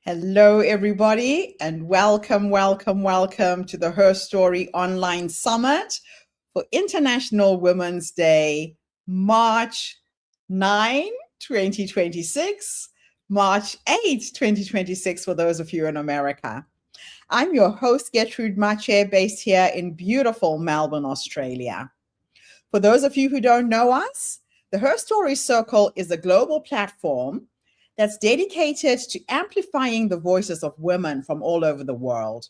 Hello, everybody, and welcome to the Her Story Online Summit for International Women's Day, March 9, 2026, March 8, 2026, for those of you in America. I'm your host, Gertrude Mache, based here in beautiful Melbourne, Australia. For those of you who don't know us, the HerStory Circle is a global platform that's dedicated to amplifying the voices of women from all over the world.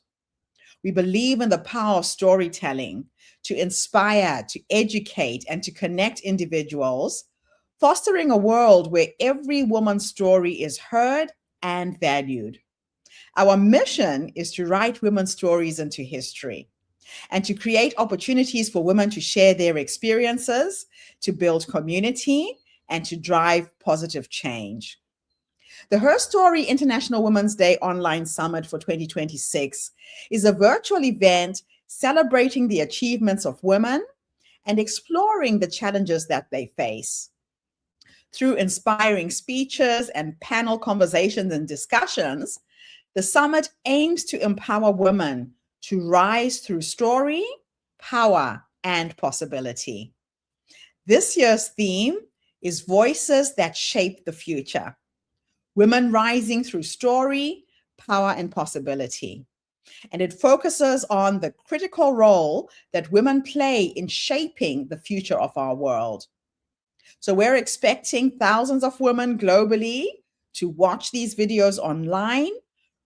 We believe in the power of storytelling to inspire, to educate, and to connect individuals, fostering a world where every woman's story is heard and valued. Our mission is to write women's stories into history and to create opportunities for women to share their experiences, to build community, and to drive positive change. The Her Story International Women's Day Online Summit for 2026 is a virtual event celebrating the achievements of women and exploring the challenges that they face. Through inspiring speeches and panel conversations and discussions, the summit aims to empower women to rise through story, power, and possibility. This year's theme is Voices That Shape the Future. Women rising through story, power, and possibility. And it focuses on the critical role that women play in shaping the future of our world. So we're expecting thousands of women globally to watch these videos online,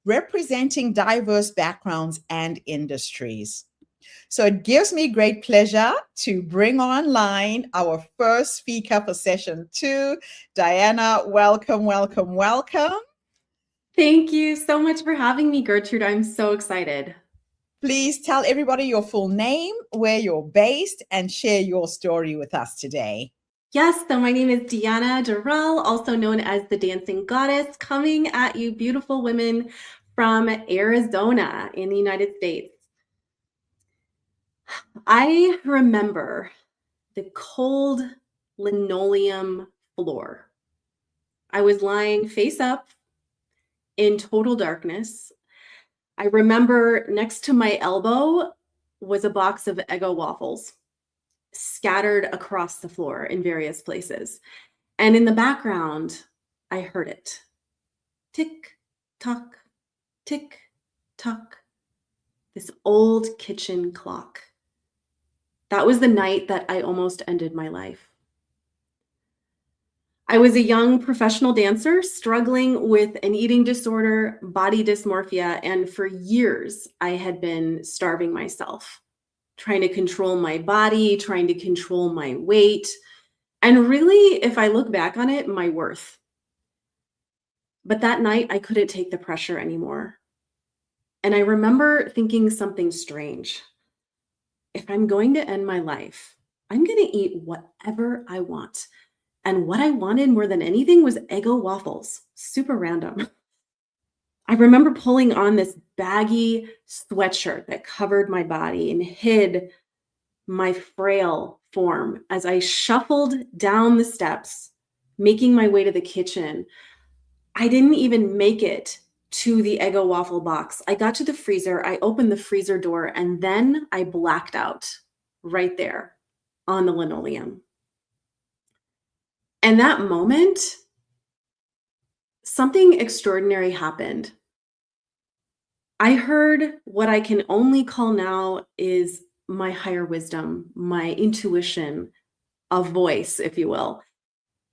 representing diverse backgrounds and industries. So it gives me great pleasure to bring online our first speaker for session 2. Diana, welcome. Thank you so much for having me, Gertrude. I'm so excited. Please tell everybody your full name, where you're based, and share your story with us today. Yes, so my name is Deanna Durrell, also known as the Dancing Goddess, coming at you beautiful women from Arizona in the United States. I remember the cold linoleum floor. I was lying face up in total darkness. I remember next to my elbow was a box of Eggo waffles scattered across the floor in various places. And in the background, I heard it. Tick, tock, tick, tock. This old kitchen clock. That was the night that I almost ended my life. I was a young professional dancer struggling with an eating disorder, body dysmorphia, and for years I had been starving myself, trying to control my body, trying to control my weight, and really, if I look back on it, my worth. But that night I couldn't take the pressure anymore. And I remember thinking something strange. If I'm going to end my life, I'm going to eat whatever I want. And what I wanted more than anything was Eggo waffles. Super random. I remember pulling on this baggy sweatshirt that covered my body and hid my frail form as I shuffled down the steps, making my way to the kitchen. I didn't even make it to the Eggo waffle box. I got to the freezer, I opened the freezer door, and then I blacked out right there on the linoleum. And that moment, something extraordinary happened. I heard what I can only call now is my higher wisdom, my intuition, a voice, if you will.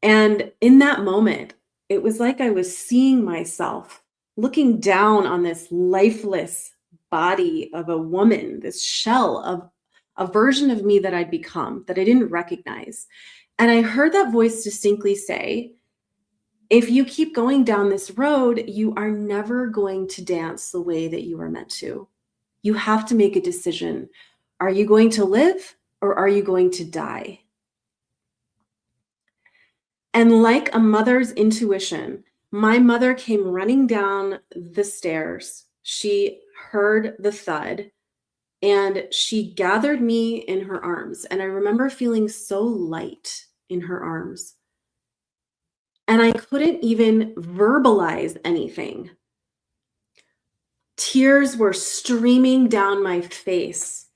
And in that moment, it was like I was seeing myself looking down on this lifeless body of a woman, this shell of a version of me that I'd become that I didn't recognize. And I heard that voice distinctly say, if you keep going down this road, you are never going to dance the way that you are meant to. You have to make a decision. Are you going to live or are you going to die? And like a mother's intuition, my mother came running down the stairs. She heard the thud and she gathered me in her arms. And I remember feeling so light in her arms. And I couldn't even verbalize anything. Tears were streaming down my face.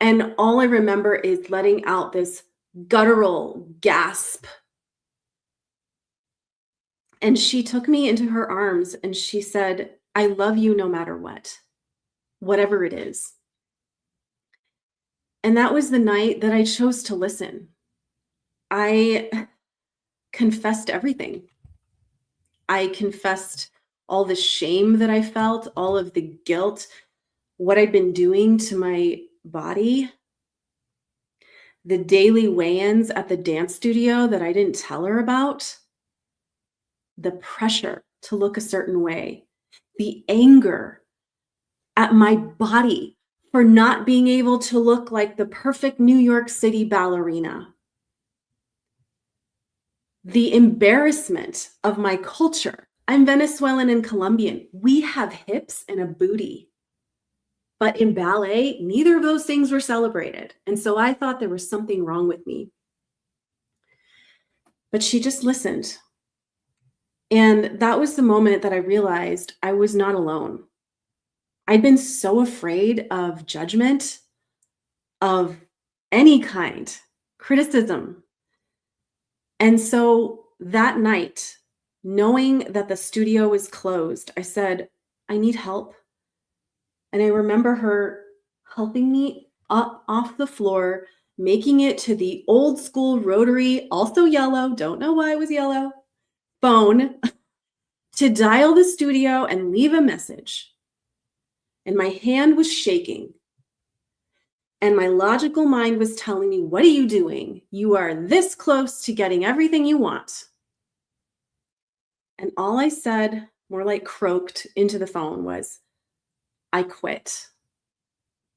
And all I remember is letting out this guttural gasp. And she took me into her arms and she said, I love you no matter what, whatever it is. And that was the night that I chose to listen. I confessed everything. I confessed all the shame that I felt, all of the guilt, what I'd been doing to my body, the daily weigh-ins at the dance studio that I didn't tell her about, the pressure to look a certain way, the anger at my body for not being able to look like the perfect New York City ballerina, the embarrassment of my culture. I'm Venezuelan and Colombian. We have hips and a booty. But in ballet, neither of those things were celebrated. And so I thought there was something wrong with me. But she just listened. And that was the moment that I realized I was not alone. I'd been so afraid of judgment, of any kind, criticism. And so that night, knowing that the studio was closed, I said, I need help. And I remember her helping me up off the floor, making it to the old school rotary, also yellow, don't know why it was yellow, phone to dial the studio and leave a message. And my hand was shaking. And my logical mind was telling me, what are you doing? You are this close to getting everything you want. And all I said, more like croaked into the phone, was, I quit.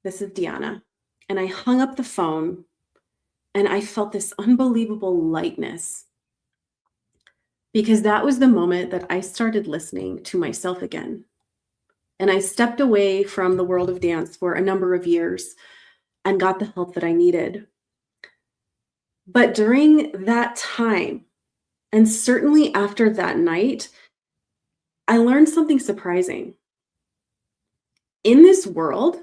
This is Deanna. And I hung up the phone and I felt this unbelievable lightness, because that was the moment that I started listening to myself again. And I stepped away from the world of dance for a number of years and got the help that I needed. But during that time, and certainly after that night, I learned something surprising. In this world,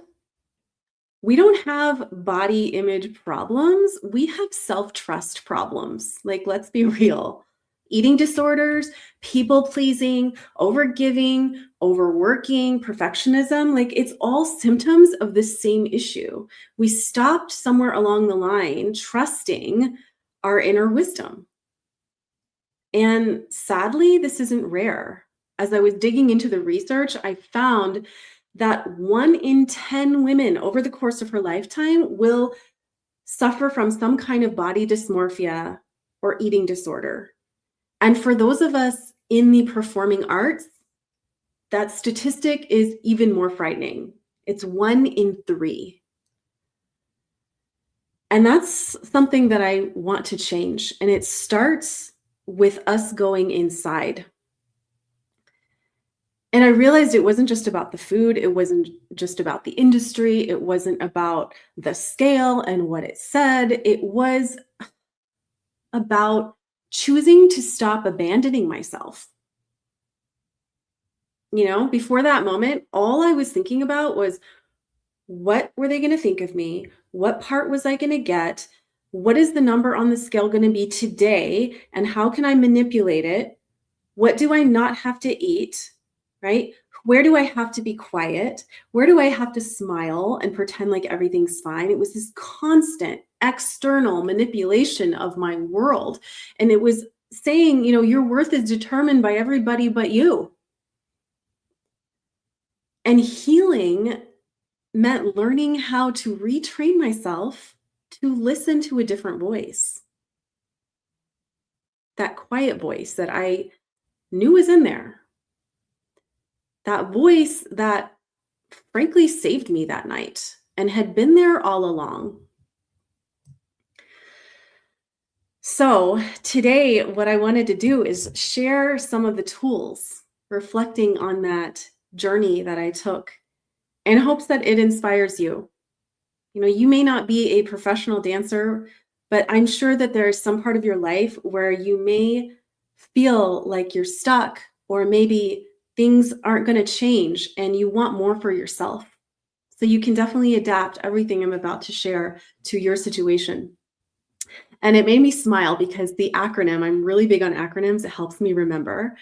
we don't have body image problems. We have self-trust problems. Like, let's be real. Eating disorders, people pleasing, overgiving, overworking, perfectionism, like it's all symptoms of the same issue. We stopped somewhere along the line trusting our inner wisdom. And sadly, this isn't rare. As I was digging into the research, I found that 1 in 10 women over the course of her lifetime will suffer from some kind of body dysmorphia or eating disorder. And for those of us in the performing arts, that statistic is even more frightening. It's 1 in 3. And that's something that I want to change. And it starts with us going inside. And I realized it wasn't just about the food. It wasn't just about the industry. It wasn't about the scale and what it said. It was about choosing to stop abandoning myself. You know, before that moment, all I was thinking about was, what were they going to think of me? What part was I going to get? What is the number on the scale going to be today? And how can I manipulate it? What do I not have to eat? Right? Where do I have to be quiet? Where do I have to smile and pretend like everything's fine? It was this constant external manipulation of my world. And it was saying, you know, your worth is determined by everybody but you. And healing meant learning how to retrain myself to listen to a different voice. That quiet voice that I knew was in there. That voice that frankly saved me that night and had been there all along. So today, what I wanted to do is share some of the tools reflecting on that journey that I took, in hopes that it inspires you. You know, you may not be a professional dancer, but I'm sure that there's some part of your life where you may feel like you're stuck, or maybe things aren't going to change and you want more for yourself. So you can definitely adapt everything I'm about to share to your situation. And it made me smile because the acronym, I'm really big on acronyms, it helps me remember,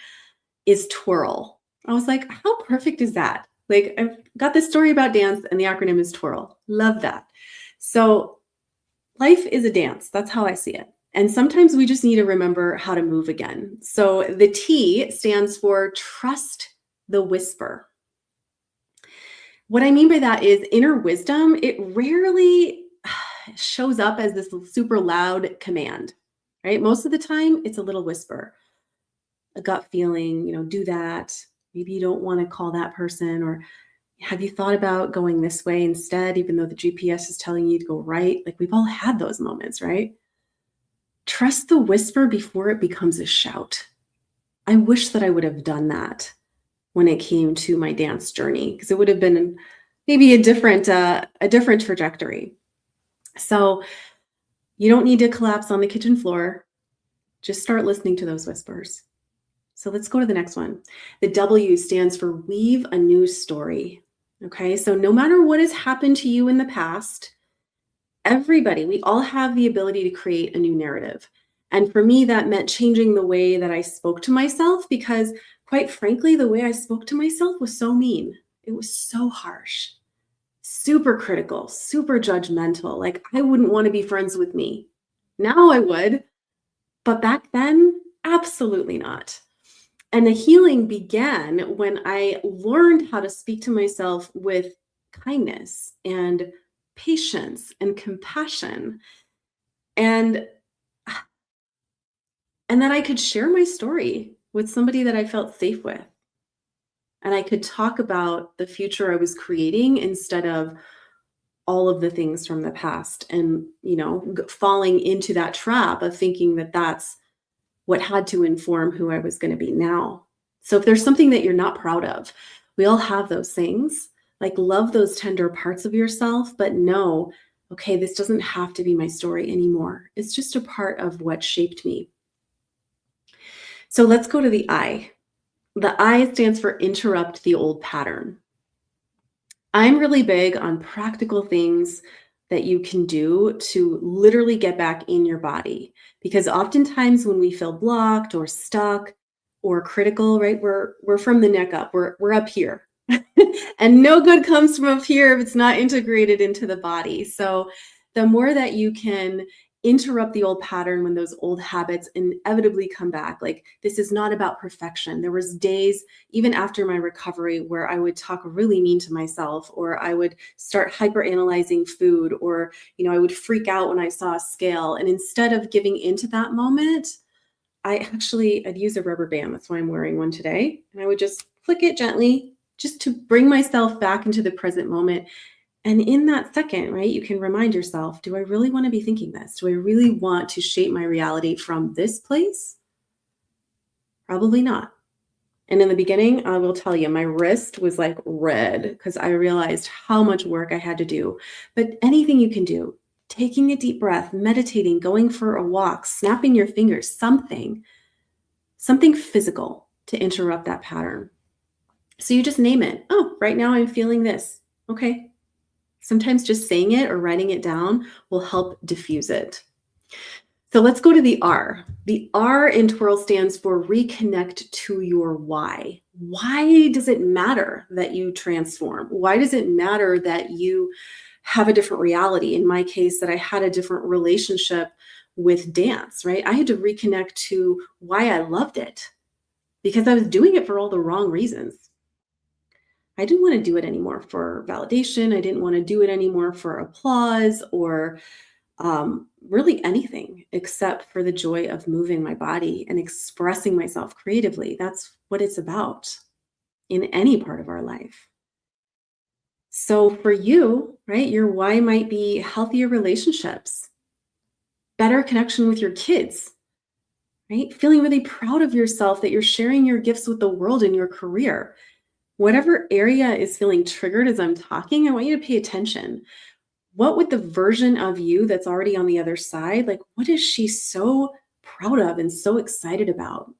is twirl. I was like, how perfect is that? Like, I've got this story about dance and the acronym is twirl. Love that. So life is a dance. That's how I see it. And sometimes we just need to remember how to move again. So the T stands for trust the whisper. What I mean by that is inner wisdom, it rarely shows up as this super loud command, right? Most of the time, it's a little whisper, a gut feeling, do that. Maybe you don't want to call that person, or have you thought about going this way instead, even though the GPS is telling you to go right? Like, we've all had those moments, right? Trust the whisper before it becomes a shout. I wish that I would have done that when it came to my dance journey, because it would have been maybe a different trajectory. So you don't need to collapse on the kitchen floor. Just start listening to those whispers. So let's go to the next one. The W stands for weave a new story. Okay, so no matter what has happened to you in the past, we all have the ability to create a new narrative. And for me, that meant changing the way that I spoke to myself, because quite frankly, the way I spoke to myself was so mean. It was so harsh, super critical, super judgmental. Like, I wouldn't want to be friends with me. Now I would, but back then, absolutely not. And the healing began when I learned how to speak to myself with kindness and patience and compassion. And that I could share my story with somebody that I felt safe with. And I could talk about the future I was creating instead of all of the things from the past and, falling into that trap of thinking that that's what had to inform who I was going to be now. So if there's something that you're not proud of, we all have those things. Like, love those tender parts of yourself, but know, okay, this doesn't have to be my story anymore. It's just a part of what shaped me. So let's go to the I. The I stands for interrupt the old pattern. I'm really big on practical things that you can do to literally get back in your body. Because oftentimes when we feel blocked or stuck or critical, right, we're from the neck up, we're up here. And no good comes from up here if it's not integrated into the body. So the more that you can interrupt the old pattern when those old habits inevitably come back. Like, this is not about perfection. There was days, even after my recovery, where I would talk really mean to myself, or I would start hyper-analyzing food, or, I would freak out when I saw a scale. And instead of giving into that moment, I'd use a rubber band. That's why I'm wearing one today. And I would just flick it gently, just to bring myself back into the present moment. And in that second, right, you can remind yourself, do I really want to be thinking this? Do I really want to shape my reality from this place? Probably not. And in the beginning, I will tell you, my wrist was like red because I realized how much work I had to do. But anything you can do, taking a deep breath, meditating, going for a walk, snapping your fingers, something physical to interrupt that pattern. So you just name it. Oh, right now I'm feeling this. Okay. Sometimes just saying it or writing it down will help diffuse it. So let's go to the R. The R in twirl stands for reconnect to your why. Why does it matter that you transform? Why does it matter that you have a different reality? In my case, that I had a different relationship with dance, right? I had to reconnect to why I loved it, because I was doing it for all the wrong reasons. I didn't want to do it anymore for validation. I didn't want to do it anymore for applause or really anything except for the joy of moving my body and expressing myself creatively. That's what it's about in any part of our life. So for you, right, your why might be healthier relationships, better connection with your kids, right? Feeling really proud of yourself that you're sharing your gifts with the world in your career. Whatever area is feeling triggered as I'm talking, I want you to pay attention. What would the version of you that's already on the other side, like, what is she so proud of and so excited about?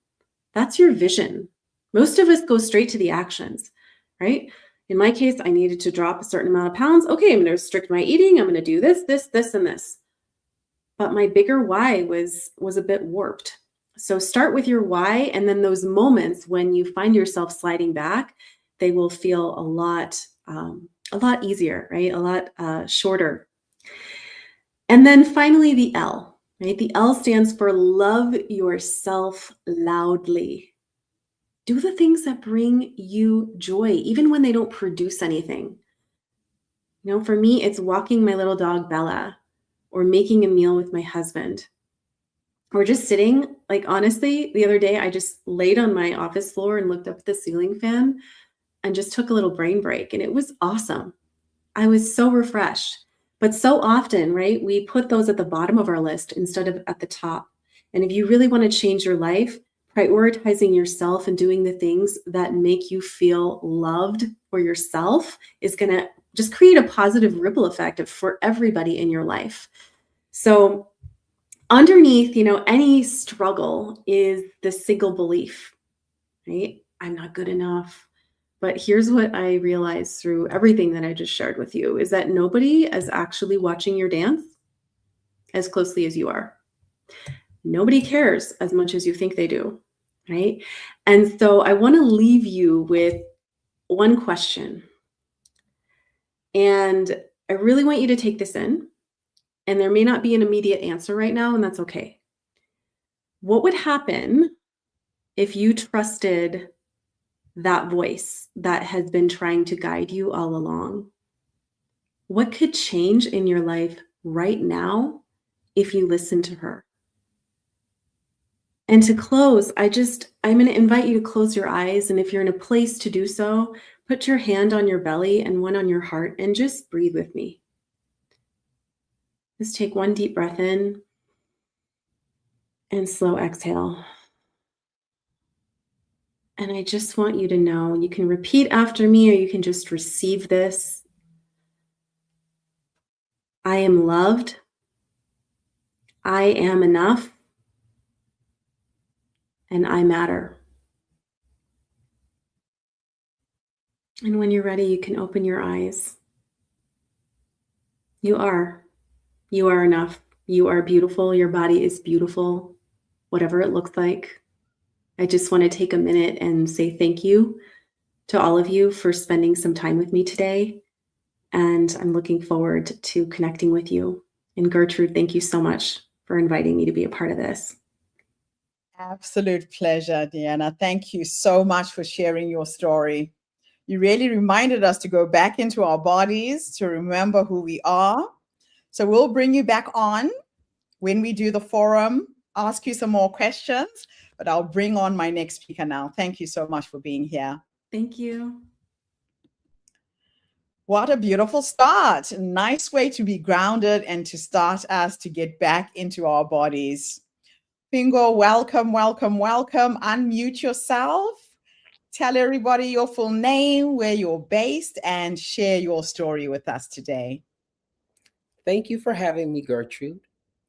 That's your vision. Most of us go straight to the actions, right? In my case, I needed to drop a certain amount of pounds. Okay, I'm going to restrict my eating. I'm going to do this, this, this, and this. But my bigger why was a bit warped. So start with your why, and then those moments when you find yourself sliding back, they will feel a lot easier, right? A lot shorter. And then finally, the L, right? The L stands for love yourself loudly. Do the things that bring you joy, even when they don't produce anything. You know, for me, it's walking my little dog, Bella, or making a meal with my husband, or just sitting. Like, honestly, the other day, I just laid on my office floor and looked up at the ceiling fan and just took a little brain break. And it was awesome. I was so refreshed. But so often, right, we put those at the bottom of our list instead of at the top. And if you really want to change your life, prioritizing yourself and doing the things that make you feel loved for yourself is going to just create a positive ripple effect for everybody in your life. So underneath, any struggle is the single belief, right? I'm not good enough. But here's what I realized through everything that I just shared with you is that nobody is actually watching your dance as closely as you are. Nobody cares as much as you think they do, right? And so I want to leave you with one question. And I really want you to take this in. And there may not be an immediate answer right now, and that's okay. What would happen if you trusted that voice that has been trying to guide you all along? What could change in your life right now if you listen to her? And to close, I'm going to invite you to close your eyes. And if you're in a place to do so, put your hand on your belly and one on your heart and just breathe with me. Just take one deep breath in and slow exhale. And I just want you to know, you can repeat after me or you can just receive this. I am loved. I am enough. And I matter. And when you're ready, you can open your eyes. You are enough. You are beautiful. Your body is beautiful, whatever it looks like. I just want to take a minute and say thank you to all of you for spending some time with me today. And I'm looking forward to connecting with you. And Gertrude, thank you so much for inviting me to be a part of this. Absolute pleasure, Deanna. Thank you so much for sharing your story. You really reminded us to go back into our bodies, to remember who we are. So we'll bring you back on when we do the forum, ask you some more questions, but I'll bring on my next speaker now. Thank you so much for being here. Thank you. What a beautiful start. A nice way to be grounded and to start us to get back into our bodies. Pingo, welcome, welcome, welcome. Unmute yourself. Tell everybody your full name, where you're based, and share your story with us today. Thank you for having me, Gertrude.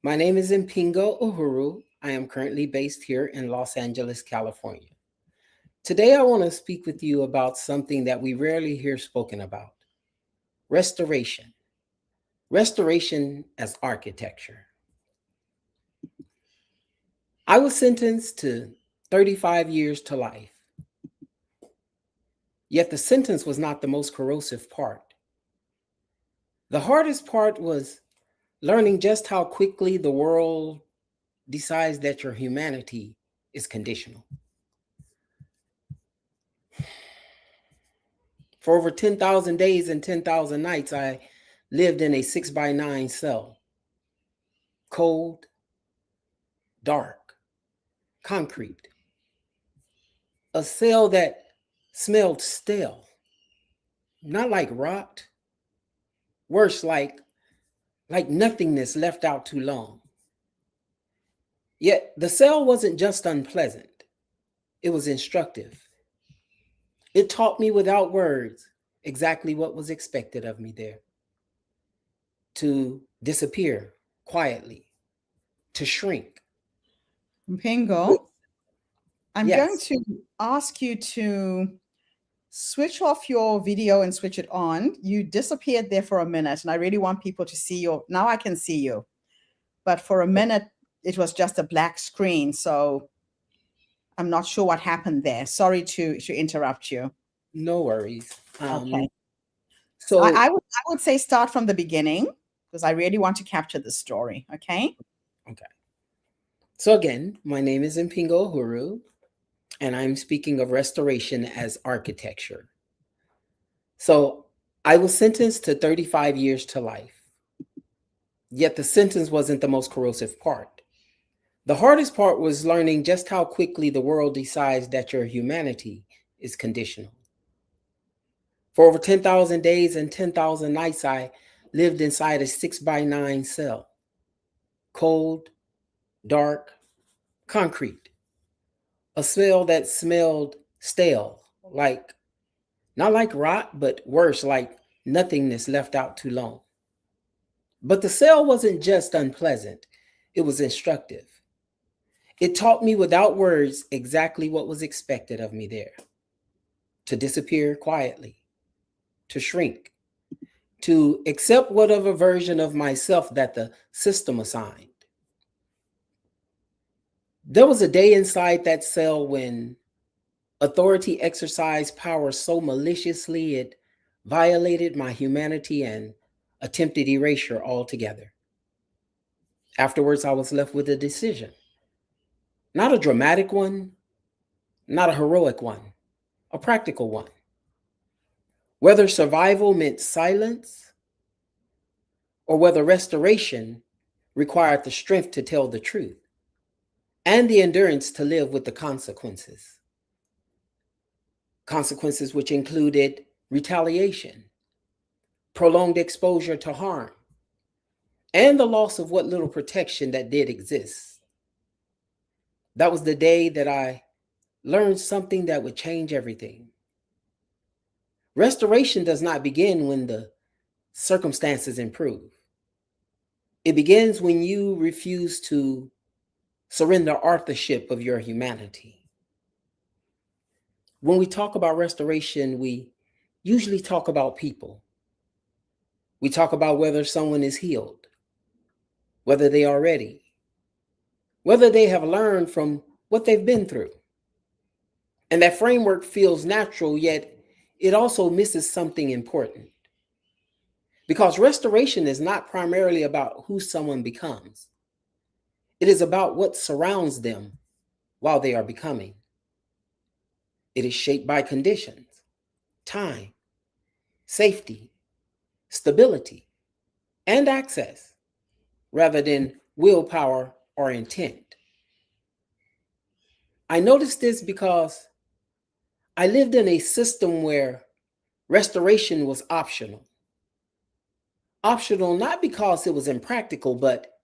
My name is Mpingo Uhuru. I am currently based here in Los Angeles, California. Today, I want to speak with you about something that we rarely hear spoken about: restoration. Restoration as architecture. I was sentenced to 35 years to life. Yet the sentence was not the most corrosive part. The hardest part was learning just how quickly the world decides that your humanity is conditional. For over 10,000 days and 10,000 nights, I lived in a 6x9 cell. Cold, dark, concrete. A cell that smelled stale, not like rot, worse, like nothingness left out too long. Yet the cell wasn't just unpleasant, it was instructive. It taught me without words exactly what was expected of me there: to disappear quietly, to shrink. Mpingo, I'm going Yes. to ask you to switch off your video and switch it on. You disappeared there for a minute, and I really want people to see you. Now I can see you. But for a minute, it was just a black screen. So I'm not sure what happened there. Sorry to interrupt you. No worries. Okay. So I would say start from the beginning because I really want to capture the story. Okay. okay. So again, my name is Mpingo Uhuru, and I'm speaking of restoration as architecture. So I was sentenced to 35 years to life. Yet the sentence wasn't the most corrosive part. The hardest part was learning just how quickly the world decides that your humanity is conditional. For over 10,000 days and 10,000 nights, I lived inside a 6x9 cell. Cold, dark, concrete. A cell that smelled stale, like, not like rot, but worse, like nothingness left out too long. But the cell wasn't just unpleasant, it was instructive. It taught me without words exactly what was expected of me there: to disappear quietly, to shrink, to accept whatever version of myself that the system assigned. There was a day inside that cell when authority exercised power so maliciously it violated my humanity and attempted erasure altogether. Afterwards, I was left with a decision. Not a dramatic one, not a heroic one, a practical one. Whether survival meant silence or whether restoration required the strength to tell the truth and the endurance to live with the consequences. Consequences which included retaliation, prolonged exposure to harm, and the loss of what little protection that did exist. That was the day that I learned something that would change everything. Restoration does not begin when the circumstances improve. It begins when you refuse to surrender authorship of your humanity. When we talk about restoration, we usually talk about people. We talk about whether someone is healed, whether they are ready, whether they have learned from what they've been through. And that framework feels natural, yet it also misses something important. Because restoration is not primarily about who someone becomes. It is about what surrounds them while they are becoming. It is shaped by conditions, time, safety, stability, and access, rather than willpower or intent. I noticed this because I lived in a system where restoration was optional. Optional not because it was impractical, but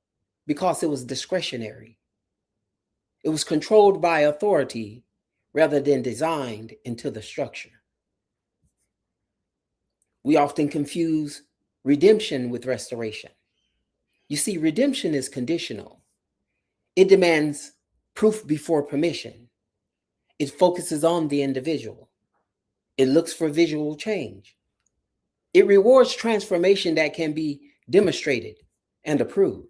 because it was discretionary. It was controlled by authority rather than designed into the structure. We often confuse redemption with restoration. You see, redemption is conditional. It demands proof before permission. It focuses on the individual. It looks for visual change. It rewards transformation that can be demonstrated and approved.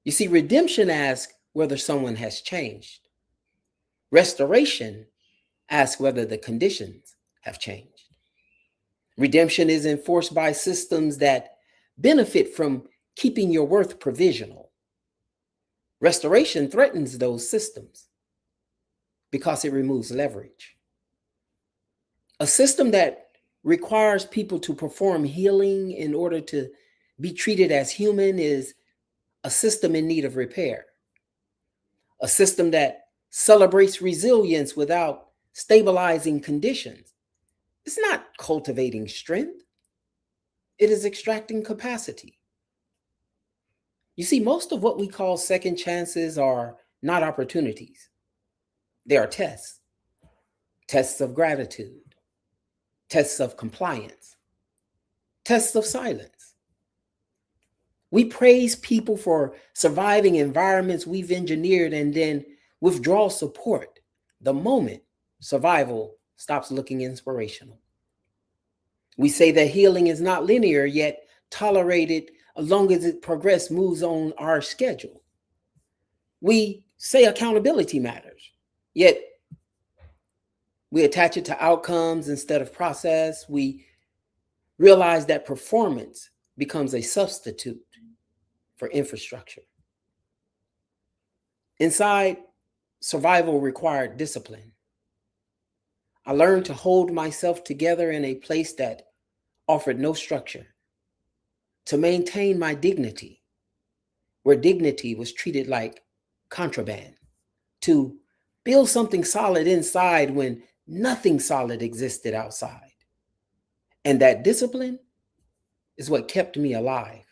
You see, redemption asks whether someone has changed. Restoration asks whether the conditions have changed. Redemption is enforced by systems that benefit from keeping your worth provisional. Restoration threatens those systems because it removes leverage. A system that requires people to perform healing in order to be treated as human is a system in need of repair. A system that celebrates resilience without stabilizing conditions. It's not cultivating strength. It is extracting capacity. You see, most of what we call second chances are not opportunities. They are tests. Tests of gratitude. Tests of compliance. Tests of silence. We praise people for surviving environments we've engineered and then withdraw support the moment survival stops looking inspirational. We say that healing is not linear, yet tolerated as long as it progress moves on our schedule. We say accountability matters, yet we attach it to outcomes instead of process. We realize that performance becomes a substitute for infrastructure. Inside, survival required discipline. I learned to hold myself together in a place that offered no structure, to maintain my dignity, where dignity was treated like contraband, to build something solid inside when nothing solid existed outside. And that discipline is what kept me alive.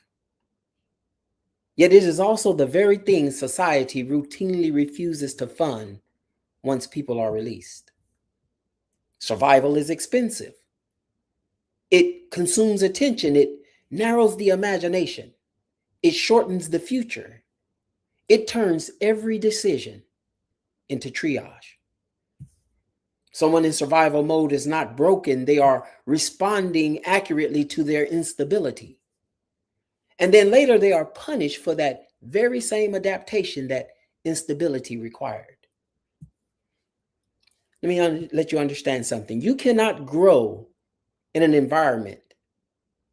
Yet it is also the very thing society routinely refuses to fund once people are released. Survival is expensive. It consumes attention. It narrows the imagination. It shortens the future. It turns every decision into triage. Someone in survival mode is not broken. They are responding accurately to their instability. And then later they are punished for that very same adaptation that instability required. Let me let you understand something. You cannot grow in an environment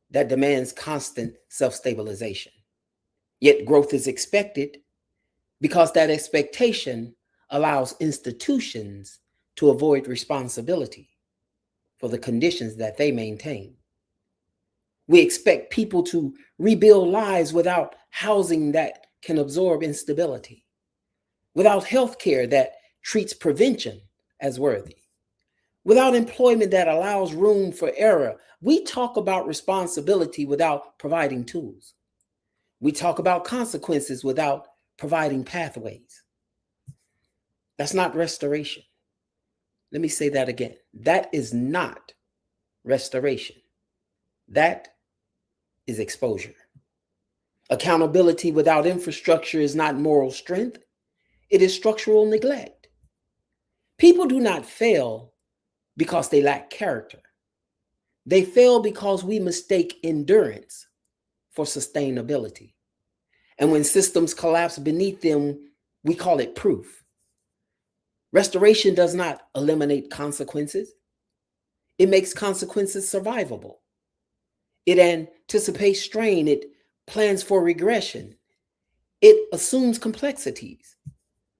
that demands constant self-stabilization. Yet growth is expected because that expectation allows institutions to avoid responsibility for the conditions that they maintain. We expect people to rebuild lives without housing that can absorb instability, without healthcare that treats prevention as worthy, without employment that allows room for error. We talk about responsibility without providing tools. We talk about consequences without providing pathways. That's not restoration. Let me say that again. That is not restoration. That is exposure. Accountability without infrastructure is not moral strength. It is structural neglect. People do not fail because they lack character. They fail because we mistake endurance for sustainability. And when systems collapse beneath them, we call it proof. Restoration does not eliminate consequences. It makes consequences survivable. It anticipates strain. It plans for regression. It assumes complexities.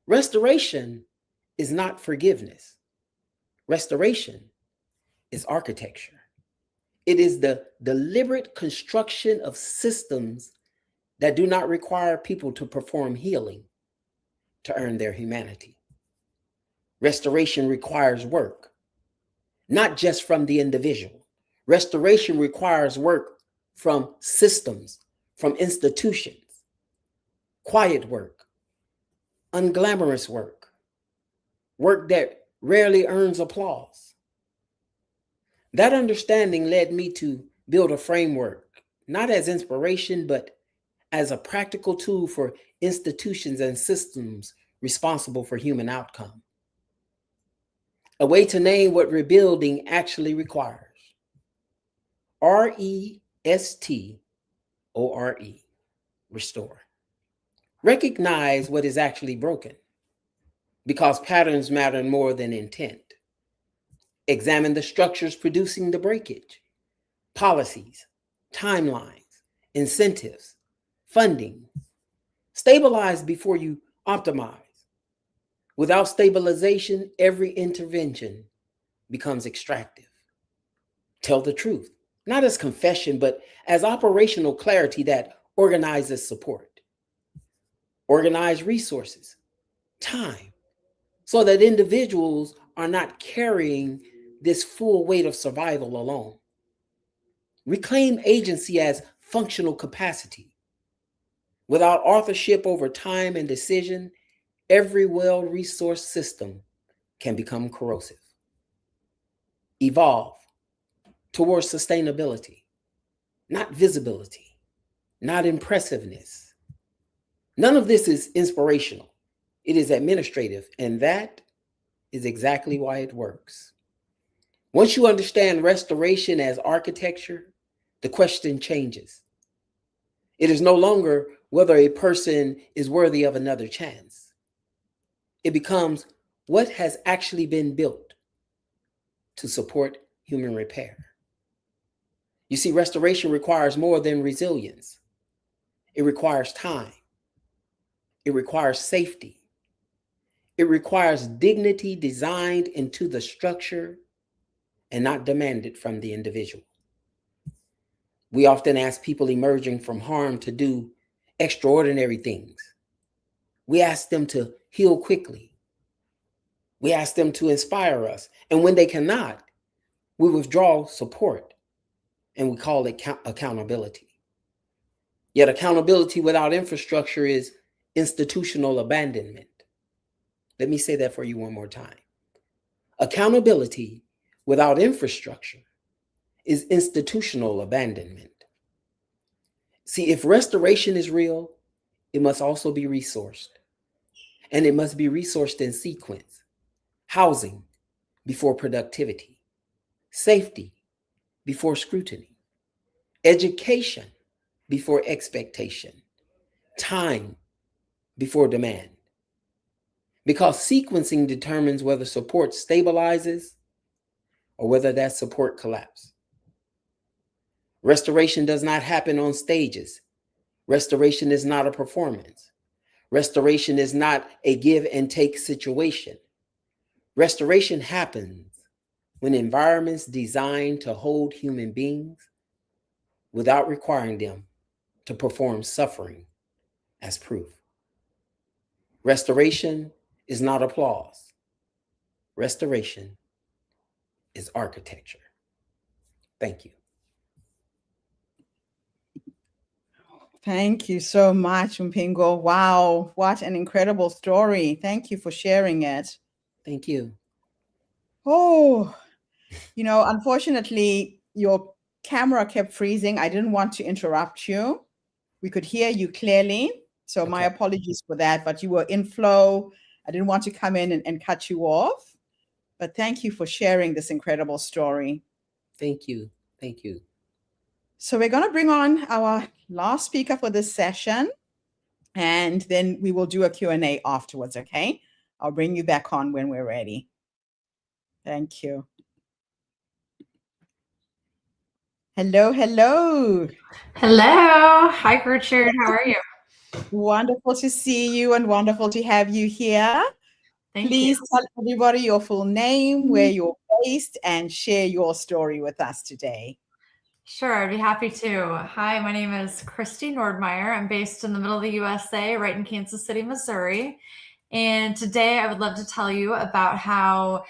Restoration is not forgiveness. Restoration is architecture. It is the deliberate construction of systems that do not require people to perform healing to earn their humanity. Restoration requires work, not just from the individual. Restoration requires work from systems, from institutions, quiet work, unglamorous work, work that rarely earns applause. That understanding led me to build a framework, not as inspiration, but as a practical tool for institutions and systems responsible for human outcome. A way to name what rebuilding actually requires. RESTORE, restore. Recognize what is actually broken, because patterns matter more than intent. Examine the structures producing the breakage, policies, timelines, incentives, funding. Stabilize before you optimize. Without stabilization, every intervention becomes extractive. Tell the truth, not as confession, but as operational clarity that organizes support. Organize resources, time, so that individuals are not carrying this full weight of survival alone. Reclaim agency as functional capacity. Without authorship over time and decision, every well-resourced system can become corrosive. Evolve towards sustainability, not visibility, not impressiveness. None of this is inspirational. It is administrative, and that is exactly why it works. Once you understand restoration as architecture, the question changes. It is no longer whether a person is worthy of another chance. It becomes what has actually been built to support human repair. You see, restoration requires more than resilience. It requires time. It requires safety. It requires dignity designed into the structure and not demanded from the individual. We often ask people emerging from harm to do extraordinary things. We ask them to heal quickly. We ask them to inspire us. And when they cannot, we withdraw support and we call it accountability. Yet accountability without infrastructure is institutional abandonment. Let me say that for you one more time. Accountability without infrastructure is institutional abandonment. See, if restoration is real, it must also be resourced. And it must be resourced in sequence. Housing before productivity. Safety before scrutiny. Education before expectation. Time before demand. Because sequencing determines whether support stabilizes or whether that support collapses. Restoration does not happen on stages. Restoration is not a performance. Restoration is not a give and take situation. Restoration happens when environments designed to hold human beings without requiring them to perform suffering as proof. Restoration is not applause. Restoration is architecture. Thank you. Thank you so much, Mpingo. Wow, what an incredible story. Thank you for sharing it. Thank you. Oh, unfortunately, your camera kept freezing. I didn't want to interrupt you. We could hear you clearly. So Okay. My apologies for that, but you were in flow. I didn't want to come in and cut you off. But thank you for sharing this incredible story. Thank you. Thank you. So we're going to bring on our last speaker for this session, and then we will do a Q&A afterwards, okay? I'll bring you back on when we're ready. Thank you. Hello, hello. Hello. Hi, Gertrude. How are you? Wonderful to see you and wonderful to have you here. Please tell everybody your full name, where you're based, and share your story with us today. Sure, I'd be happy to. Hi, my name is Christy Nordmeyer. I'm based in the middle of the USA, right in Kansas City, Missouri. And today I would love to tell you about how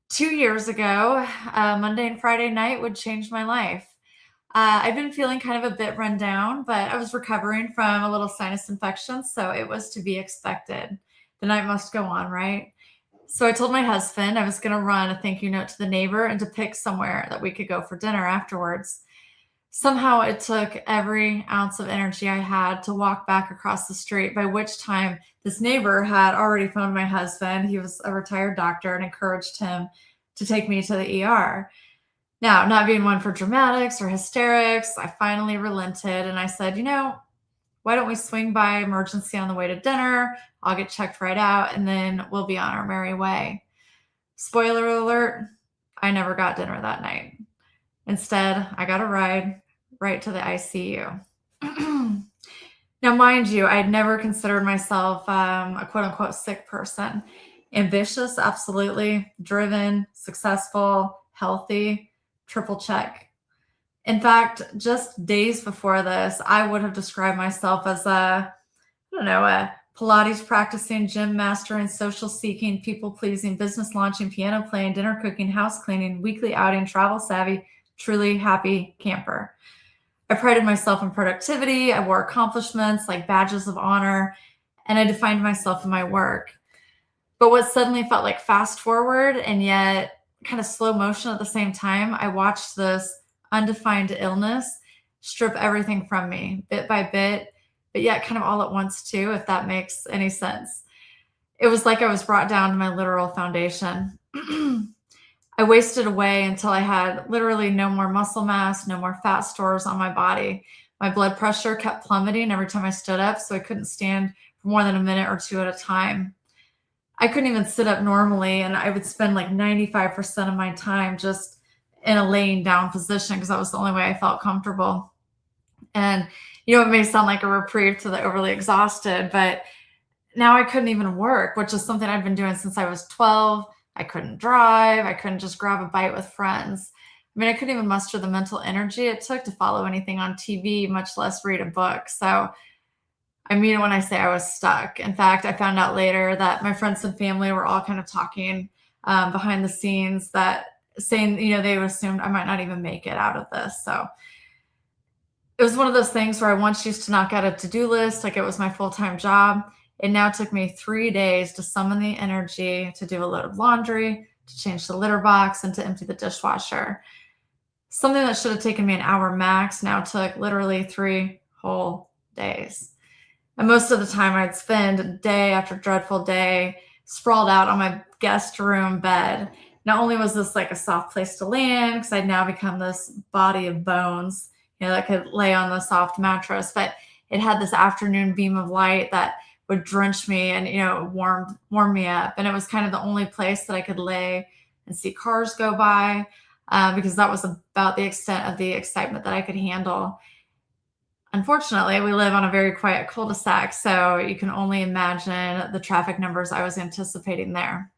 2 years ago, Monday and Friday night would change my life. I've been feeling kind of a bit run down, but I was recovering from a little sinus infection, so it was to be expected. The night must go on, right? So I told my husband I was going to run a thank you note to the neighbor and to pick somewhere that we could go for dinner afterwards. Somehow it took every ounce of energy I had to walk back across the street, by which time this neighbor had already phoned my husband. He was a retired doctor and encouraged him to take me to the ER. Now, not being one for dramatics or hysterics, I finally relented and I said, why don't we swing by emergency on the way to dinner? I'll get checked right out and then we'll be on our merry way. Spoiler alert, I never got dinner that night. Instead, I got a ride right to the ICU. Now, mind you, I had never considered myself a quote unquote sick person. Ambitious, absolutely. Driven, successful, healthy, triple check. In fact, just days before this, I would have described myself as a Pilates practicing, gym mastering, social seeking, people pleasing, business launching, piano playing, dinner cooking, house cleaning, weekly outing, travel savvy, truly happy camper. I prided myself in productivity. I wore accomplishments like badges of honor, and I defined myself in my work. But what suddenly felt like fast forward and yet kind of slow motion at the same time, I watched this undefined illness strip everything from me bit by bit, but yet kind of all at once too, if that makes any sense. It was like I was brought down to my literal foundation. I wasted away until I had literally no more muscle mass, no more fat stores on my body. My blood pressure kept plummeting every time I stood up, so I couldn't stand for more than a minute or two at a time. I couldn't even sit up normally, and I would spend like 95% of my time just in a laying down position because that was the only way I felt comfortable. And, it may sound like a reprieve to the overly exhausted, but now I couldn't even work, which is something I've been doing since I was 12. I couldn't drive. I couldn't just grab a bite with friends. I couldn't even muster the mental energy it took to follow anything on TV, much less read a book. So I mean it when I say I was stuck. In fact, I found out later that my friends and family were all kind of talking behind the scenes, that saying, they would assume I might not even make it out of this. So it was one of those things where I once used to knock out a to-do list like it was my full-time job. It now took me 3 days to summon the energy to do a load of laundry, to change the litter box, and to empty the dishwasher. Something that should have taken me an hour max now took literally 3 whole days. And most of the time I'd spend day after dreadful day sprawled out on my guest room bed. Not only was this like a soft place to land, because I'd now become this body of bones, that could lay on the soft mattress, but it had this afternoon beam of light that would drench me and, warm me up. And it was kind of the only place that I could lay and see cars go by, because that was about the extent of the excitement that I could handle. Unfortunately, we live on a very quiet cul-de-sac, so you can only imagine the traffic numbers I was anticipating there.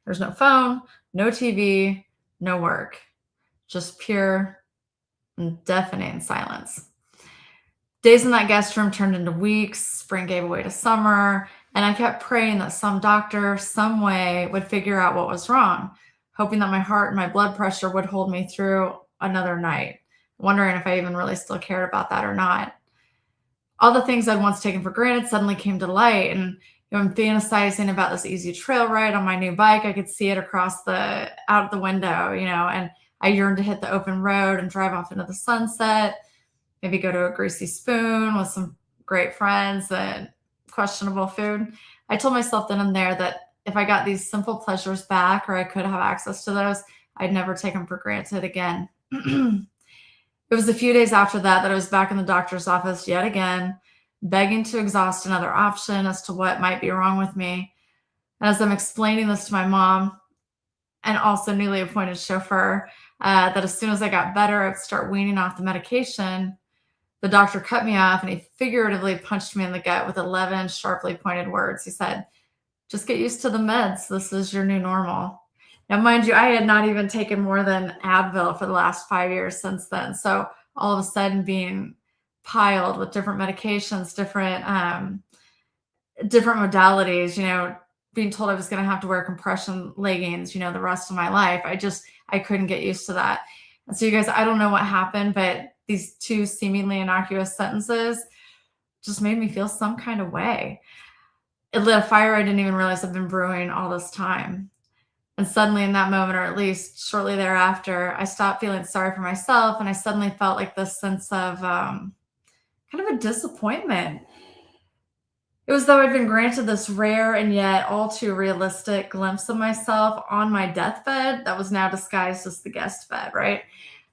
There's no phone, no TV, no work, just pure and deafening silence. Days in that guest room turned into weeks. Spring gave way to summer, and I kept praying that some doctor, some way, would figure out what was wrong, hoping that my heart and my blood pressure would hold me through another night, wondering if I even really still cared about that or not. All the things I'd once taken for granted suddenly came to light, and I'm fantasizing about this easy trail ride on my new bike. I could see it out the window, and I yearned to hit the open road and drive off into the sunset, maybe go to a greasy spoon with some great friends and questionable food. I told myself then and there that if I got these simple pleasures back, or I could have access to those, I'd never take them for granted again. It was a few days after that I was back in the doctor's office yet again, begging to exhaust another option as to what might be wrong with me. And as I'm explaining this to my mom and also newly appointed chauffeur, that as soon as I got better, I'd start weaning off the medication, the doctor cut me off and he figuratively punched me in the gut with 11 sharply pointed words. He said, "Just get used to the meds. This is your new normal." Now, mind you, I had not even taken more than Advil for the last 5 years since then. So all of a sudden being piled with different medications, different modalities, being told I was going to have to wear compression leggings, the rest of my life. I couldn't get used to that. And so you guys, I don't know what happened, but these 2 seemingly innocuous sentences just made me feel some kind of way. It lit a fire I didn't even realize I've been brewing all this time. And suddenly in that moment, or at least shortly thereafter, I stopped feeling sorry for myself. And I suddenly felt like this sense of kind of a disappointment. It was though I'd been granted this rare and yet all too realistic glimpse of myself on my deathbed that was now disguised as the guest bed, right?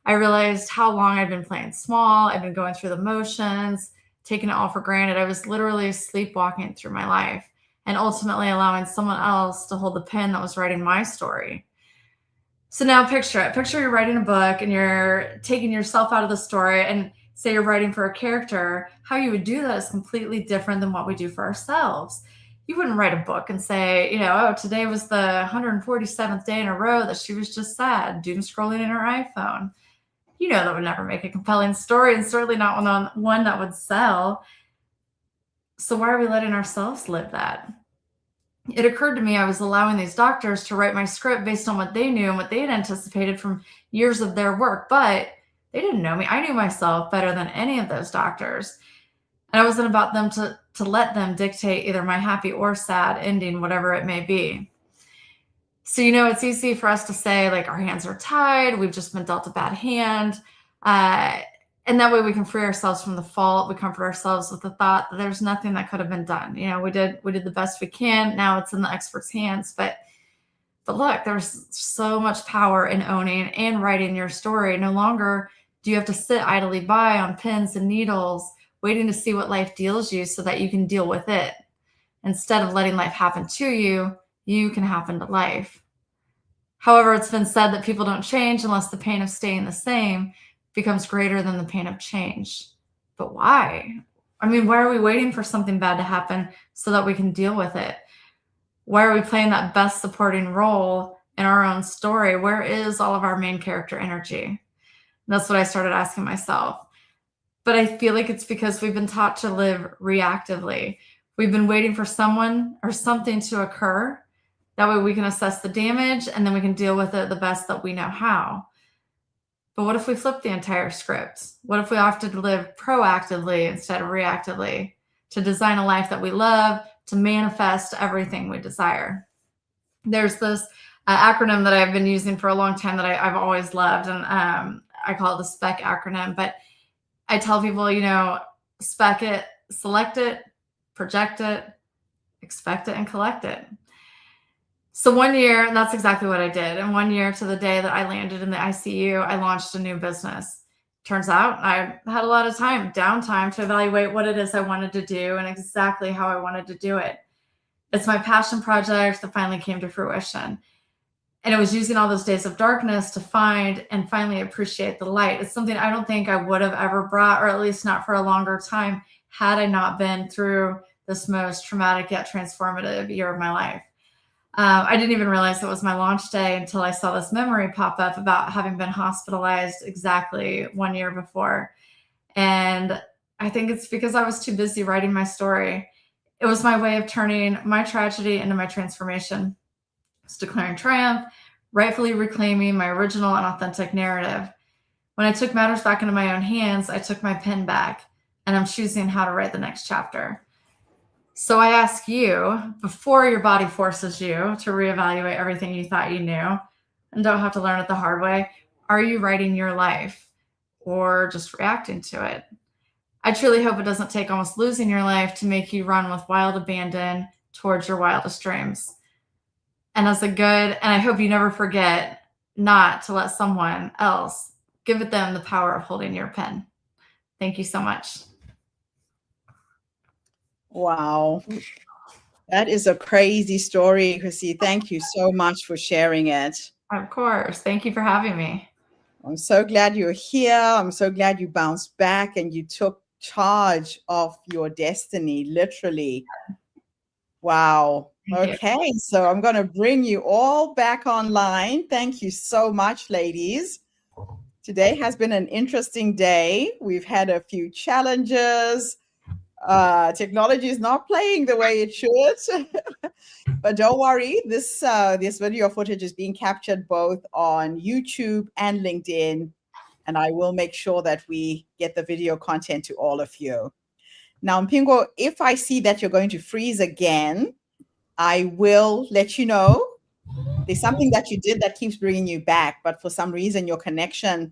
I realized how long I'd been playing small. I'd been going through the motions, taking it all for granted. I was literally sleepwalking through my life and ultimately allowing someone else to hold the pen that was writing my story. So now picture it. Picture you're writing a book and you're taking yourself out of the story, and say you're writing for a character. How you would do that is completely different than what we do for ourselves. You wouldn't write a book and say, oh, today was the 147th day in a row that she was just sad, doom scrolling in her iPhone. That would never make a compelling story, and certainly not one that would sell. So why are we letting ourselves live that? It occurred to me I was allowing these doctors to write my script based on what they knew and what they had anticipated from years of their work, but they didn't know me. I knew myself better than any of those doctors. And I wasn't about them to let them dictate either my happy or sad ending, whatever it may be. So, it's easy for us to say, like, our hands are tied. We've just been dealt a bad hand. And that way we can free ourselves from the fault. We comfort ourselves with the thought that there's nothing that could have been done. We did the best we can. Now it's in the expert's hands. But look, there's so much power in owning and writing your story. No longer do you have to sit idly by on pins and needles, waiting to see what life deals you so that you can deal with it. Instead of letting life happen to you, you can happen to life. However, it's been said that people don't change unless the pain of staying the same becomes greater than the pain of change. But why? I mean, why are we waiting for something bad to happen so that we can deal with it? Why are we playing that best supporting role in our own story? Where is all of our main character energy? And that's what I started asking myself. But I feel like it's because we've been taught to live reactively. We've been waiting for someone or something to occur. That way we can assess the damage and then we can deal with it the best that we know how. But what if we flip the entire script? What if we opted to live proactively instead of reactively, to design a life that we love, to manifest everything we desire? There's this acronym that I've been using for a long time that I've always loved, and I call it the SPEC acronym. But I tell people, spec it, select it, project it, expect it, and collect it. So 1 year, and that's exactly what I did. And 1 year to the day that I landed in the ICU, I launched a new business. Turns out I had a lot of downtime to evaluate what it is I wanted to do and exactly how I wanted to do it. It's my passion project that finally came to fruition. And it was using all those days of darkness to find and finally appreciate the light. It's something I don't think I would have ever brought, or at least not for a longer time, had I not been through this most traumatic yet transformative year of my life. I didn't even realize it was my launch day until I saw this memory pop up about having been hospitalized exactly 1 year before. And I think it's because I was too busy writing my story. It was my way of turning my tragedy into my transformation. It's declaring triumph, rightfully reclaiming my original and authentic narrative. When I took matters back into my own hands, I took my pen back, and I'm choosing how to write the next chapter. So I ask you, before your body forces you to reevaluate everything you thought you knew and don't have to learn it the hard way, are you writing your life or just reacting to it? I truly hope it doesn't take almost losing your life to make you run with wild abandon towards your wildest dreams. And and I hope you never forget not to let someone else give them the power of holding your pen. Thank you so much. Wow. That is a crazy story, Chrissy. Thank you so much for sharing it. Of course. Thank you for having me. I'm so glad you're here. I'm so glad you bounced back and you took charge of your destiny, literally. Wow. Okay, so I'm going to bring you all back online. Thank you so much, ladies. Today has been an interesting day. We've had a few challenges. Technology is not playing the way it should. But don't worry, this video footage is being captured both on YouTube and LinkedIn, and I will make sure that we get the video content to all of you. Now, Mpingo, if I see that you're going to freeze again, I will let you know. There's something that you did that keeps bringing you back, but for some reason your connection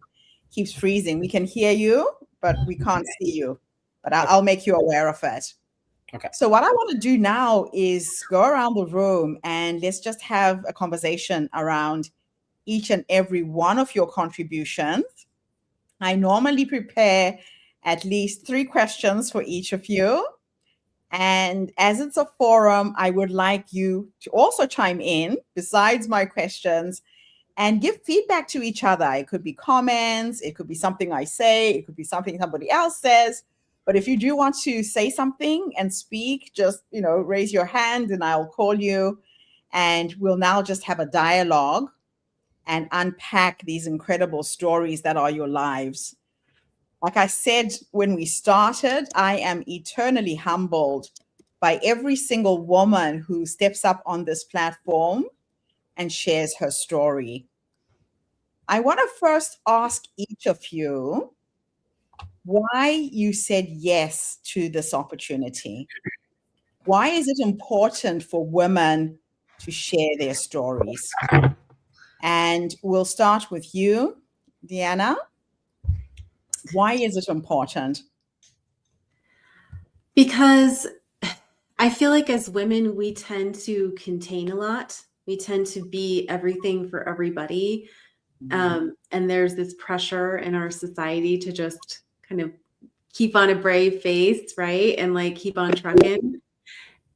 keeps freezing. We can hear you, but we can't see you. But I'll make you aware of it. Okay. So what I want to do now is go around the room and let's just have a conversation around each and every one of your contributions. I normally prepare at least 3 questions for each of you. And as it's a forum, I would like you to also chime in besides my questions and give feedback to each other. It could be comments, it could be something I say, it could be something somebody else says. But if you do want to say something and speak, just, raise your hand and I'll call you. And we'll now just have a dialogue and unpack these incredible stories that are your lives. Like I said when we started, I am eternally humbled by every single woman who steps up on this platform and shares her story. I want to first ask each of you why you said yes to this opportunity. Why is it important for women to share their stories? And we'll start with you, Deanna. Why is it important? Because I feel like as women, we tend to contain a lot. We tend to be everything for everybody. And there's this pressure in our society to just kind of keep on a brave face, right? And like keep on trucking.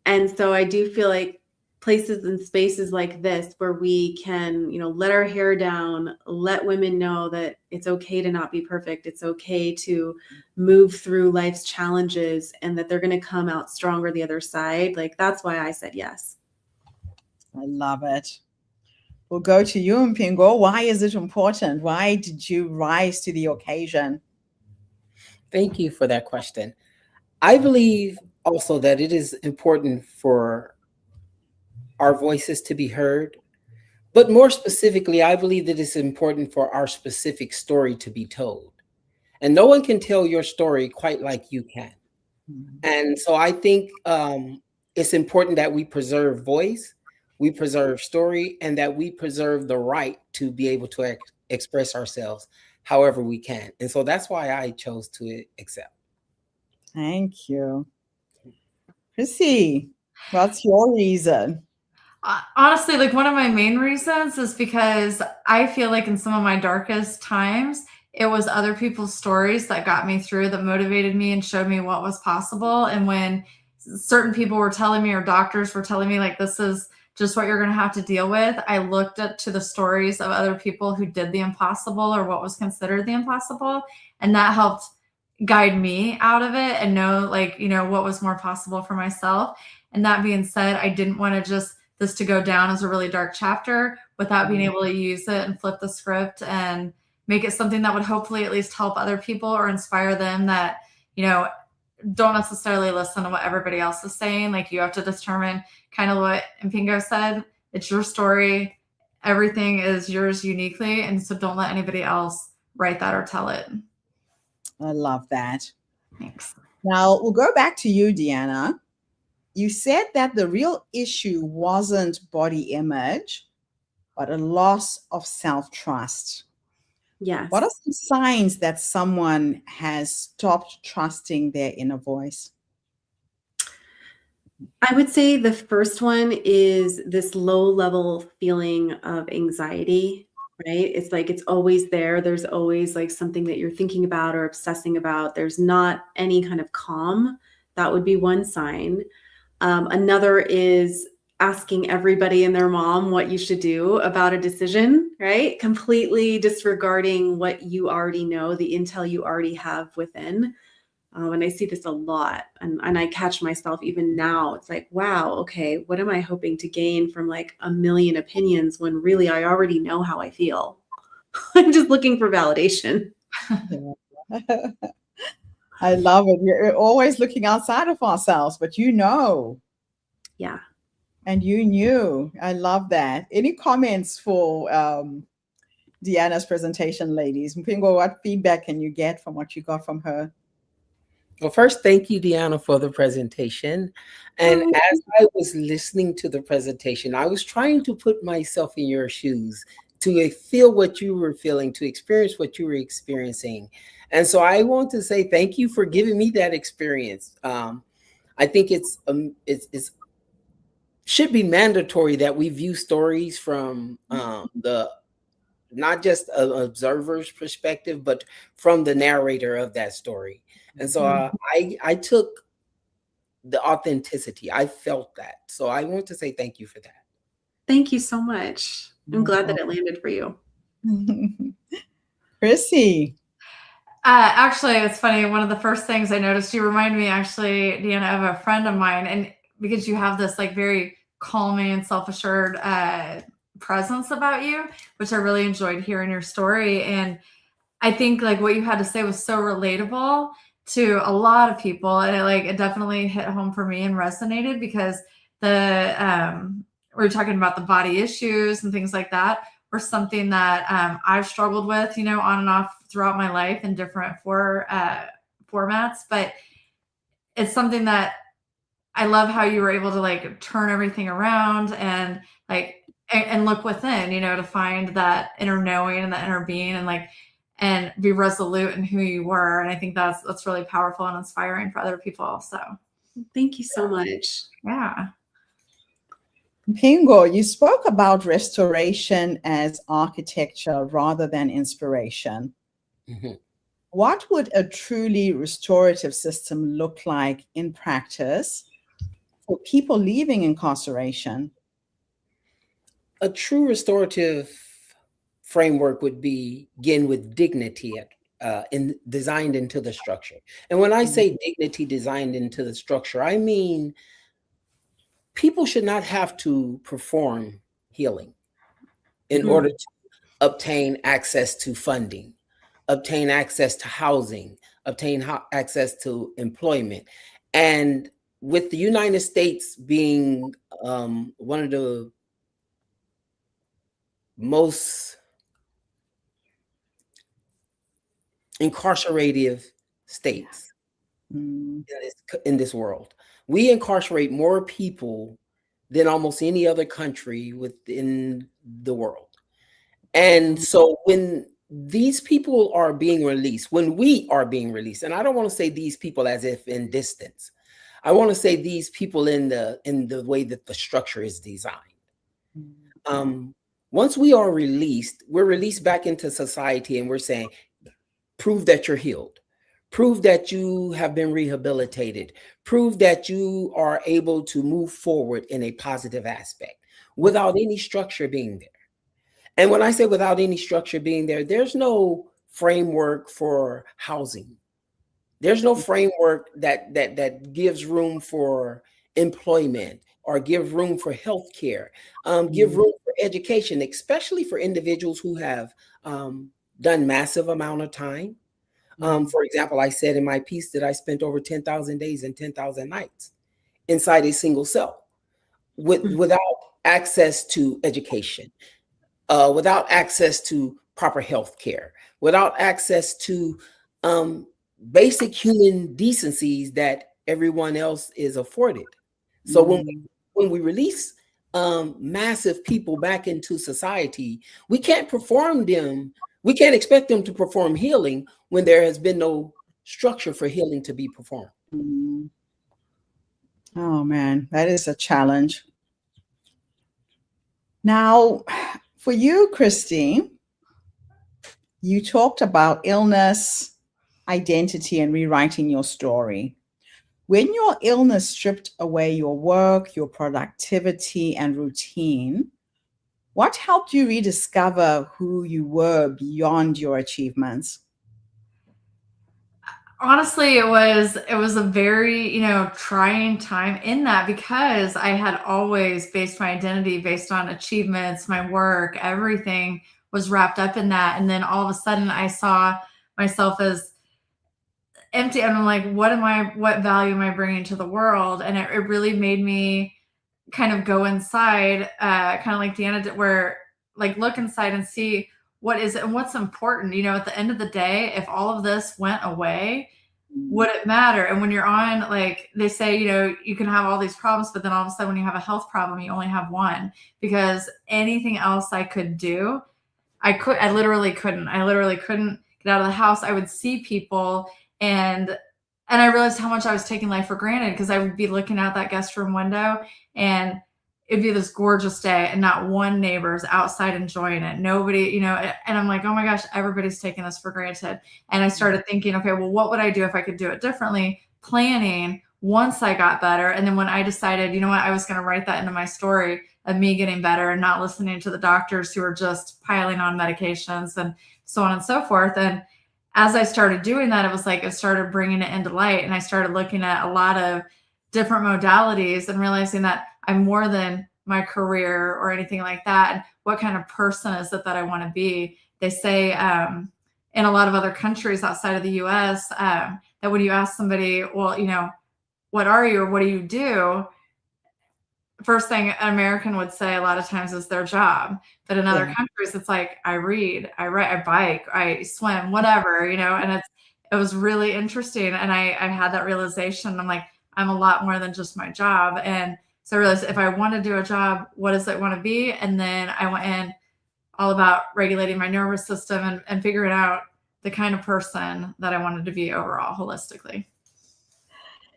And so I do feel like places and spaces like this where we can, let our hair down, let women know that it's okay to not be perfect. It's okay to move through life's challenges and that they're going to come out stronger the other side. Like, that's why I said yes. I love it. We'll go to you, Mpingo. Why is it important? Why did you rise to the occasion? Thank you for that question. I believe also that it is important for our voices to be heard, but more specifically, I believe that it's important for our specific story to be told. And no one can tell your story quite like you can. And so I think it's important that we preserve voice, we preserve story, and that we preserve the right to be able to express ourselves however we can. And so that's why I chose to accept. Thank you. Chrissy, what's your reason? Honestly, like one of my main reasons is because I feel like in some of my darkest times, it was other people's stories that got me through, that motivated me and showed me what was possible. And when certain people were telling me, or doctors were telling me, like, this is just what you're going to have to deal with, I looked up to the stories of other people who did the impossible, or what was considered the impossible. And that helped guide me out of it and know, like, what was more possible for myself. And that being said, I didn't want to just this to go down as a really dark chapter without being able to use it and flip the script and make it something that would hopefully at least help other people or inspire them that, don't necessarily listen to what everybody else is saying. Like, you have to determine, kind of what Mpingo said, it's your story. Everything is yours uniquely. And so don't let anybody else write that or tell it. I love that. Thanks. Now we'll go back to you, Deanna. You said that the real issue wasn't body image, but a loss of self-trust. Yes. What are some signs that someone has stopped trusting their inner voice? I would say the first one is this low level feeling of anxiety, right? It's like it's always there. There's always like something that you're thinking about or obsessing about. There's not any kind of calm. That would be one sign. Another is asking everybody and their mom what you should do about a decision, right? Completely disregarding what you already know, the intel you already have within. And I see this a lot. And I catch myself even now. It's like, wow, okay, what am I hoping to gain from like a million opinions when really I already know how I feel? I'm just looking for validation. I love it. We're always looking outside of ourselves, but Yeah. And you knew. I love that. Any comments for Deanna's presentation, ladies? Mpingo, what feedback can you get from what you got from her? Well, first, thank you, Deanna, for the presentation. And as I was listening to the presentation, I was trying to put myself in your shoes, to feel what you were feeling, to experience what you were experiencing. And so I want to say thank you for giving me that experience. I think it's should be mandatory that we view stories from the not just an observer's perspective, but from the narrator of that story. And so I took the authenticity. I felt that. So I want to say thank you for that. Thank you so much. I'm glad that it landed for you. Chrissy. Actually, it's funny. One of the first things I noticed, you remind me, actually, Deanna, of a friend of mine. And because you have this like very calming and self-assured presence about you, which I really enjoyed hearing your story. And I think like what you had to say was so relatable to a lot of people. And it definitely hit home for me and resonated, because we're talking about the body issues and things like that were something that I've struggled with, on and off throughout my life in different formats. But it's something that I love how you were able to like turn everything around and like, and look within, to find that inner knowing and that inner being, and and be resolute in who you were. And I think that's really powerful and inspiring for other people. So Thank you so much. yeah. Pingo, you spoke about restoration as architecture rather than inspiration. Mhm. What would a truly restorative system look like in practice for people leaving incarceration? A true restorative framework would begin with dignity designed into the structure. And when I say dignity designed into the structure, I mean people should not have to perform healing in order to obtain access to funding, obtain access to housing, obtain access to employment. And with the United States being one of the most incarcerative states Mm. in this world, we incarcerate more people than almost any other country within the world. And so when these people are being released, when we are being released, and I don't want to say these people as if in distance, I want to say these people in the way that the structure is designed. Once we are released, we're released back into society, and we're saying, prove that you're healed, prove that you have been rehabilitated, prove that you are able to move forward in a positive aspect without any structure being there. And when I say without any structure being there, there's no framework for housing. There's no framework that gives room for employment or give room for healthcare, give room for education, especially for individuals who have done massive amount of time. For example, I said in my piece that I spent over 10,000 days and 10,000 nights inside a single cell without access to education, without access to proper health care, without access to basic human decencies that everyone else is afforded. So when we release massive people back into society, we can't expect them to perform healing when there has been no structure for healing to be performed. Oh man, that is a challenge. Now, for you, Christy, you talked about illness, identity, and rewriting your story. When your illness stripped away your work, your productivity, and routine, what helped you rediscover who you were beyond your achievements? Honestly, it was a very, trying time in that, because I had always based my identity based on achievements, my work, everything was wrapped up in that. And then all of a sudden I saw myself as empty. And I'm like, what value am I bringing to the world? And it really made me kind of go inside, kind of like Deanna did, where like look inside and see what is it and what's important. At the end of the day, if all of this went away, would it matter? And when you're on, like they say, you can have all these problems, but then all of a sudden when you have a health problem, you only have one, because anything else I could do, I literally couldn't get out of the house. I would see people and I realized how much I was taking life for granted, because I would be looking out that guest room window and it'd be this gorgeous day and not one neighbor's outside enjoying it. Nobody, and I'm like, oh my gosh, everybody's taking this for granted. And I started thinking, okay, well, what would I do if I could do it differently? Planning once I got better. And then when I decided, I was going to write that into my story of me getting better and not listening to the doctors who are just piling on medications and so on and so forth. And as I started doing that, it was like, it started bringing it into light. And I started looking at a lot of different modalities and realizing that I'm more than my career or anything like that. And what kind of person is it that I want to be? They say in a lot of other countries outside of the US, that when you ask somebody, well, what are you or what do you do? First thing an American would say a lot of times is their job. But in other countries, it's like, I read, I write, I bike, I swim, whatever, and it was really interesting. And I had that realization. I'm like, I'm a lot more than just my job. And so I realized if I want to do a job, what does it want to be? And then I went in all about regulating my nervous system and figuring out the kind of person that I wanted to be overall holistically.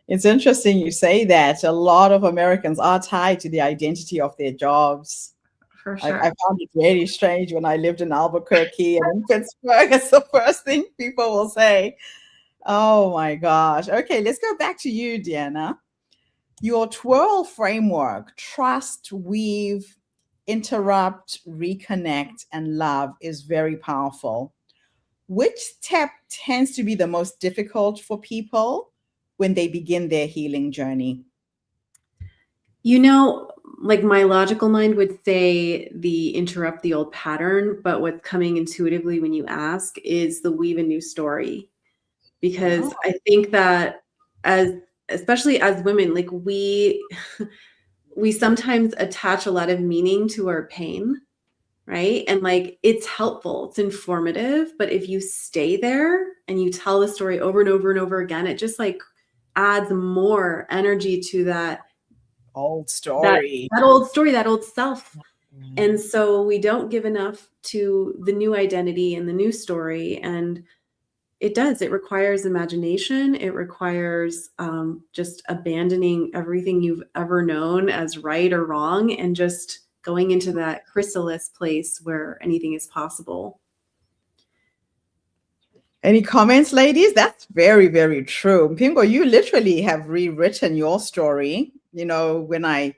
It's interesting you say that. A lot of Americans are tied to the identity of their jobs. For sure. I found it really strange when I lived in Albuquerque and in Pittsburgh. It's the first thing people will say. Oh my gosh. Okay, let's go back to you, Deanna. Your twirl framework, trust, weave, interrupt, reconnect, and love is very powerful. Which step tends to be the most difficult for people when they begin their healing journey? You know, like my logical mind would say the interrupt the old pattern, but what's coming intuitively when you ask is the weave a new story. Because I think that especially as women, like we sometimes attach a lot of meaning to our pain, right? And like it's helpful, it's informative, but if you stay there and you tell the story over and over and over again, it just like adds more energy to that old story, that old story, that old self. And so we don't give enough to the new identity and the new story. And it requires imagination. It requires just abandoning everything you've ever known as right or wrong and just going into that chrysalis place where anything is possible. Any comments, ladies? That's very, very true. Pingo, you literally have rewritten your story. You know, when I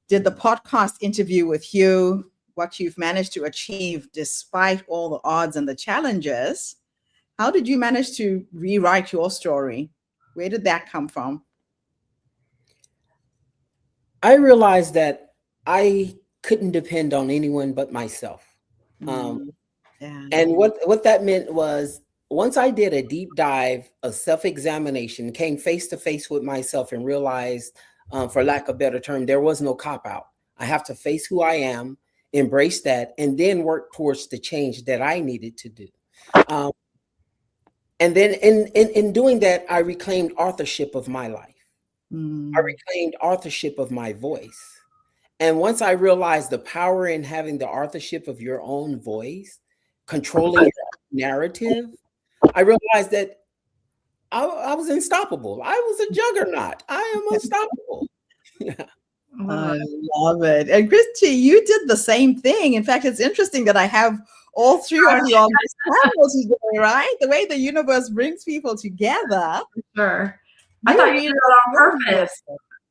did the podcast interview with you, what you've managed to achieve despite all the odds and the challenges. How did you manage to rewrite your story? Where did that come from? I realized that I couldn't depend on anyone but myself. And what that meant was once I did a deep dive, a self-examination, came face to face with myself and realized, for lack of a better term, there was no cop-out. I have to face who I am, embrace that, and then work towards the change that I needed to do. And then in doing that, I reclaimed authorship of my life. I reclaimed authorship of my voice. And once I realized the power in having the authorship of your own voice, controlling your narrative, I realized that I was unstoppable. I was a juggernaut. I am unstoppable. I love it. And Christy, you did the same thing. In fact, it's interesting that I have all three of you on this panel today, right? The way the universe brings people together. Sure. I thought you did it on purpose.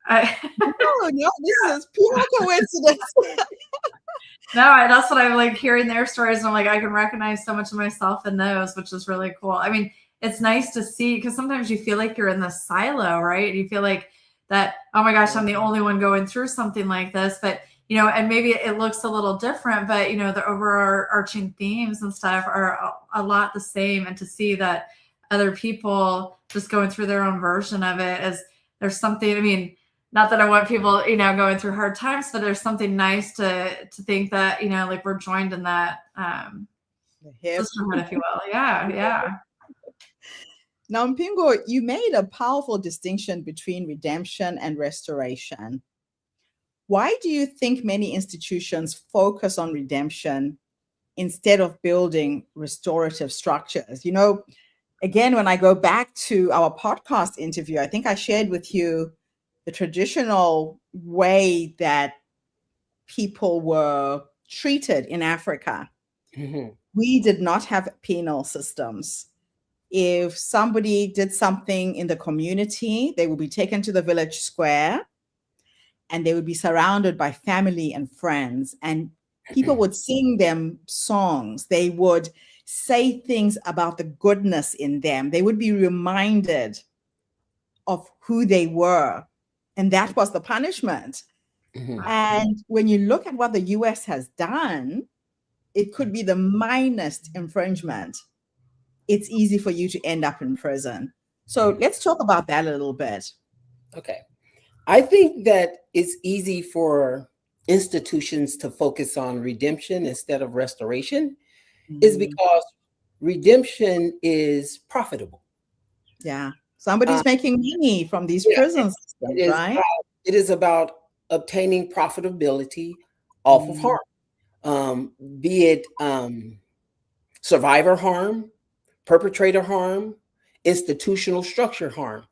No, this is pure coincidence. No, that's what I'm like hearing their stories. And I'm like, I can recognize so much of myself in those, which is really cool. I mean, it's nice to see because sometimes you feel like you're in the silo, right? You feel like that, oh my gosh, I'm the only one going through something like this. But, you know, and maybe it looks a little different, but, you know, the overarching themes and stuff are a lot the same. And to see that other people just going through their own version of it as there's something, I mean, not that I want people, you know, going through hard times, but there's something nice to think that, you know, like we're joined in that sisterhood, if you will. Yeah. Now, Mpingo, you made a powerful distinction between redemption and restoration. Why do you think many institutions focus on redemption instead of building restorative structures? You know, again, when I go back to our podcast interview, I think I shared with you the traditional way that people were treated in Africa. Mm-hmm. We did not have penal systems. If somebody did something in the community, they would be taken to the village square and they would be surrounded by family and friends, and people would sing them songs. They would say things about the goodness in them. They would be reminded of who they were. And that was the punishment. Mm-hmm. And when you look at what the US has done, it could be the minusest infringement. It's easy for you to end up in prison. So let's talk about that a little bit. Okay. I think that it's easy for institutions to focus on redemption instead of restoration is because redemption is profitable. Yeah. Somebody's making money from these prison systems, right? It is about obtaining profitability off of harm, be it survivor harm, perpetrator harm, institutional structure harm.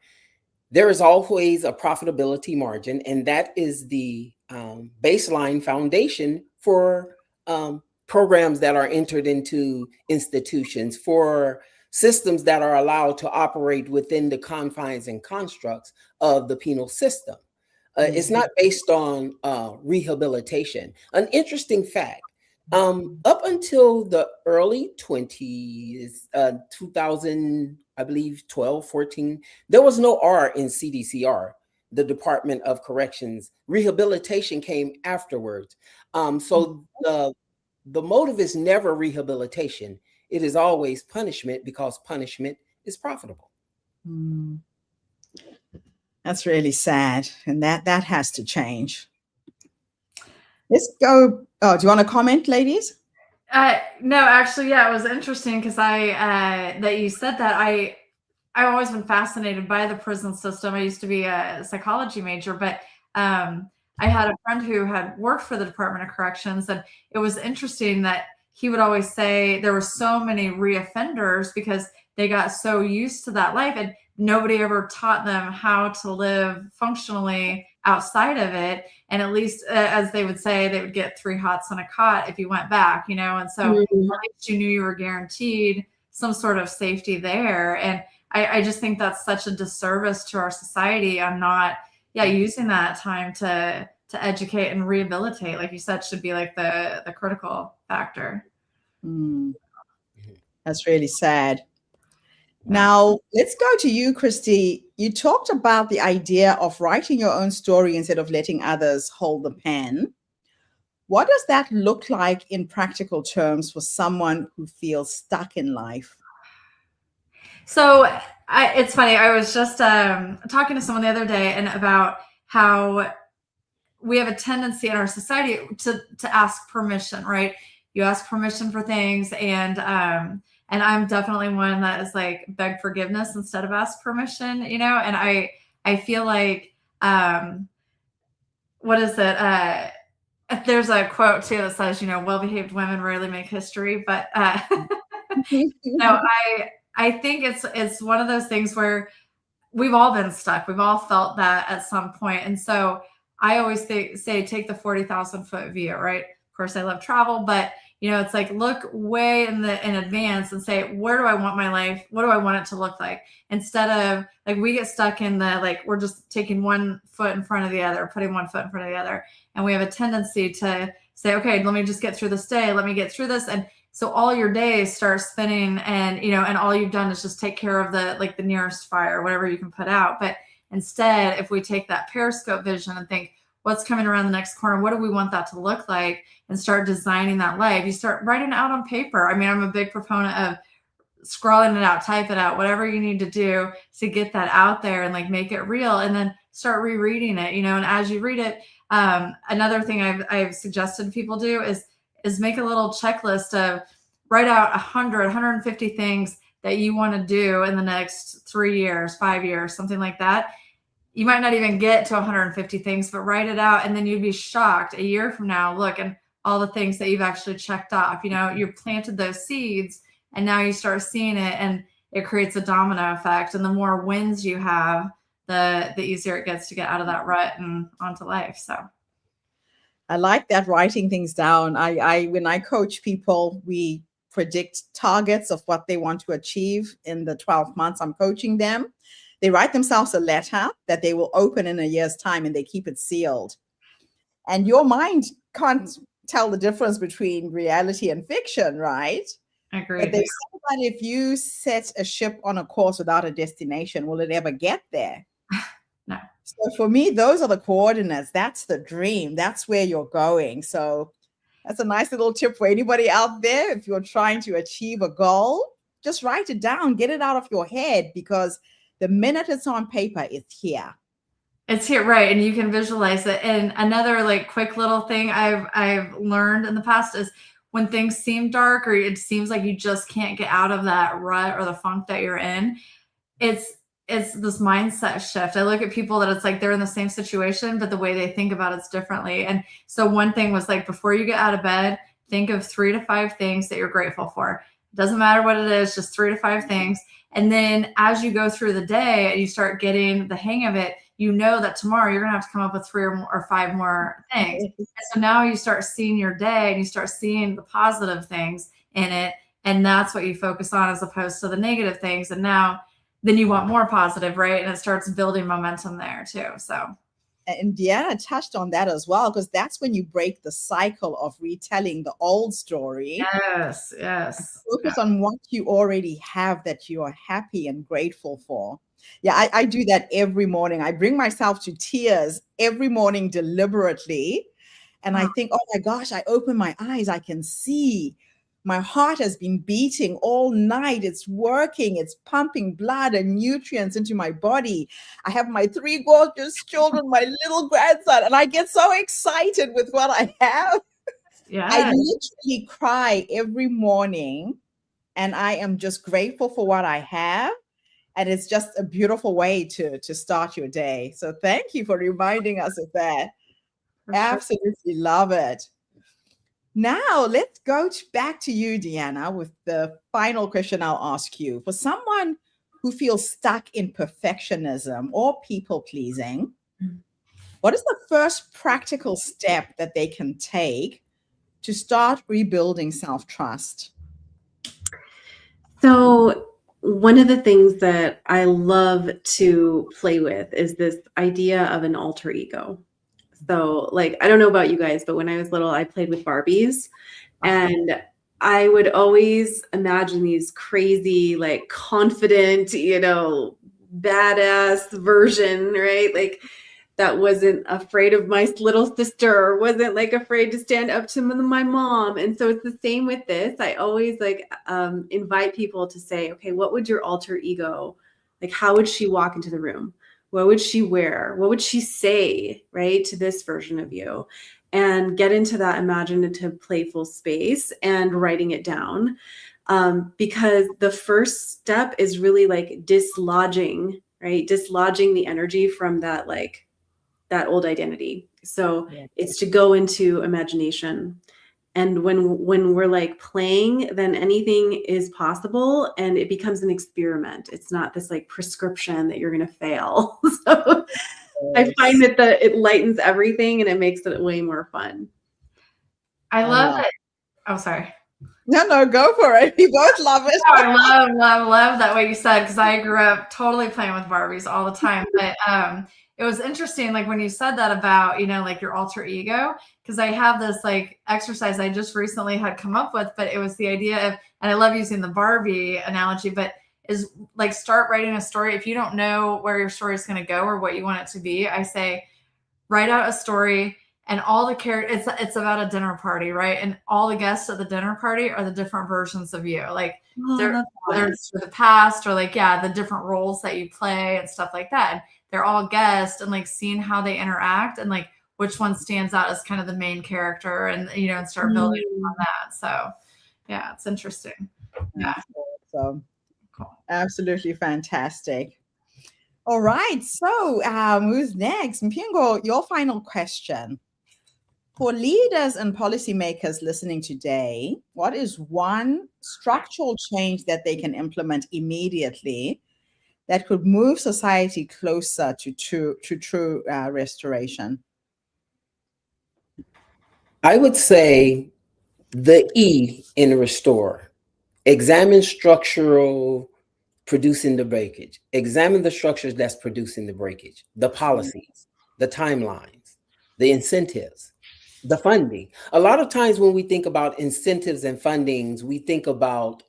There is always a profitability margin, and that is the baseline foundation for programs that are entered into institutions, for systems that are allowed to operate within the confines and constructs of the penal system. It's not based on rehabilitation. An interesting fact, up until the early 20s, 2000, I believe 12, 14, there was no R in CDCR, the Department of Corrections. Rehabilitation came afterwards. So the motive is never rehabilitation. It is always punishment, because punishment is profitable. That's really sad. And that has to change. Let's go. Oh, do you want to comment, ladies? No, actually, yeah, it was interesting because that you said that. I've always been fascinated by the prison system. I used to be a psychology major, but I had a friend who had worked for the Department of Corrections, and it was interesting that he would always say there were so many reoffenders because they got so used to that life, and nobody ever taught them how to live functionally outside of it. And at least, as they would say, they would get 3 hots on a cot if you went back, and so at least you knew you were guaranteed some sort of safety there. And I just think that's such a disservice to our society. I'm not, using that time to educate and rehabilitate, like you said, should be like the critical factor. That's really sad. Now, let's go to you, Christy. You talked about the idea of writing your own story instead of letting others hold the pen. What does that look like in practical terms for someone who feels stuck in life? So it's funny. I was just talking to someone the other day and about how we have a tendency in our society to ask permission, right? You ask permission for things, and I'm definitely one that is like beg forgiveness instead of ask permission, and I feel like, what is it? There's a quote too that says, well-behaved women rarely make history, but no, I think it's one of those things where we've all been stuck. We've all felt that at some point. And so I always say, take the 40,000 foot view, right? Of course, I love travel, but it's like, look way in advance and say, where do I want my life? What do I want it to look like? Instead of like, we get stuck in the, like, we're just taking one foot in front of the other, putting one foot in front of the other. And we have a tendency to say, okay, let me just get through this day. Let me get through this. And so all your days start spinning, and, and all you've done is just take care of the nearest fire, whatever you can put out. But instead, if we take that periscope vision and think, what's coming around the next corner? What do we want that to look like? And start designing that life. You start writing it out on paper. I mean, I'm a big proponent of scrawling it out, type it out, whatever you need to do to get that out there and like make it real, and then start rereading it, and as you read it, another thing I've suggested people do is make a little checklist of write out 150 things that you want to do in the next 3 years, 5 years, something like that. You might not even get to 150 things, but write it out. And then you'd be shocked a year from now, look, and all the things that you've actually checked off, you planted those seeds, and now you start seeing it, and it creates a domino effect. And the more wins you have, the easier it gets to get out of that rut and onto life. So I like that, writing things down. When I coach people, we predict targets of what they want to achieve in the 12 months I'm coaching them. They write themselves a letter that they will open in a year's time, and they keep it sealed. And your mind can't tell the difference between reality and fiction, right? I agree. But they say that if you set a ship on a course without a destination, will it ever get there? No. So for me, those are the coordinates. That's the dream. That's where you're going. So that's a nice little tip for anybody out there. If you're trying to achieve a goal, just write it down, get it out of your head, because the minute it's on paper, it's here. It's here, right? And you can visualize it. And another like quick little thing I've learned in the past is when things seem dark, or it seems like you just can't get out of that rut or the funk that you're in, it's this mindset shift. I look at people that it's like they're in the same situation, but the way they think about it's differently. And so one thing was like, before you get out of bed, think of 3 to 5 things that you're grateful for. Doesn't matter what it is, just 3 to 5 things. And then as you go through the day and you start getting the hang of it, you know that tomorrow you're going to have to come up with 3 or 5 more things. And so now you start seeing your day and you start seeing the positive things in it. And that's what you focus on as opposed to the negative things. And now then you want more positive, right? And it starts building momentum there too. So. And Deanna touched on that as well, because that's when you break the cycle of retelling the old story. Yes, yes. Focus on what you already have that you are happy and grateful for. Yeah, I do that every morning. I bring myself to tears every morning deliberately. And I think, oh my gosh, I open my eyes, I can see. My heart has been beating all night. It's working. It's pumping blood and nutrients into my body. I have my 3 gorgeous children, my little grandson, and I get so excited with what I have. Yeah. I literally cry every morning, and I am just grateful for what I have. And it's just a beautiful way to start your day. So thank you for reminding us of that. Absolutely love it. Now, let's go back to you, Deanna, with the final question I'll ask you. For someone who feels stuck in perfectionism or people-pleasing, what is the first practical step that they can take to start rebuilding self-trust? So one of the things that I love to play with is this idea of an alter ego. So like, I don't know about you guys, but when I was little, I played with Barbies, and I would always imagine these crazy, like confident, badass version, right? Like that wasn't afraid of my little sister, or wasn't like afraid to stand up to my mom. And so it's the same with this. I always invite people to say, okay, what would your alter ego, like how would she walk into the room? What would she wear? What would she say, right, to this version of you? And get into that imaginative, playful space and writing it down. Because the first step is really like dislodging, right? Dislodging the energy from that, like that old identity. So it's to go into imagination. And when we're like playing, then anything is possible, and it becomes an experiment. It's not this like prescription that you're going to fail. So I find that it lightens everything and it makes it way more fun. I love it. Oh, sorry. No, go for it. We both love it. Oh, I love that way you said, because I grew up totally playing with Barbies all the time. But it was interesting, like when you said that about, like your alter ego, because I have this like exercise I just recently had come up with, but it was the idea of, and I love using the Barbie analogy, but is like start writing a story. If you don't know where your story is going to go or what you want it to be, I say, write out a story. And all the characters, it's about a dinner party, right? And all the guests at the dinner party are the different versions of you. Like whether it's the past or like, the different roles that you play and stuff like that. And they're all guests, and like seeing how they interact and like which one stands out as kind of the main character, and, and start building on that. So yeah, it's interesting. Yeah. So cool. Absolutely fantastic. All right. So who's next? Mpingo, your final question. For leaders and policymakers listening today, what is one structural change that they can implement immediately that could move society closer to true restoration? I would say the E in restore. Examine structural producing the breakage. Examine the structures that's producing the breakage, the policies, the timelines, the incentives, the funding. A lot of times when we think about incentives and fundings, we think about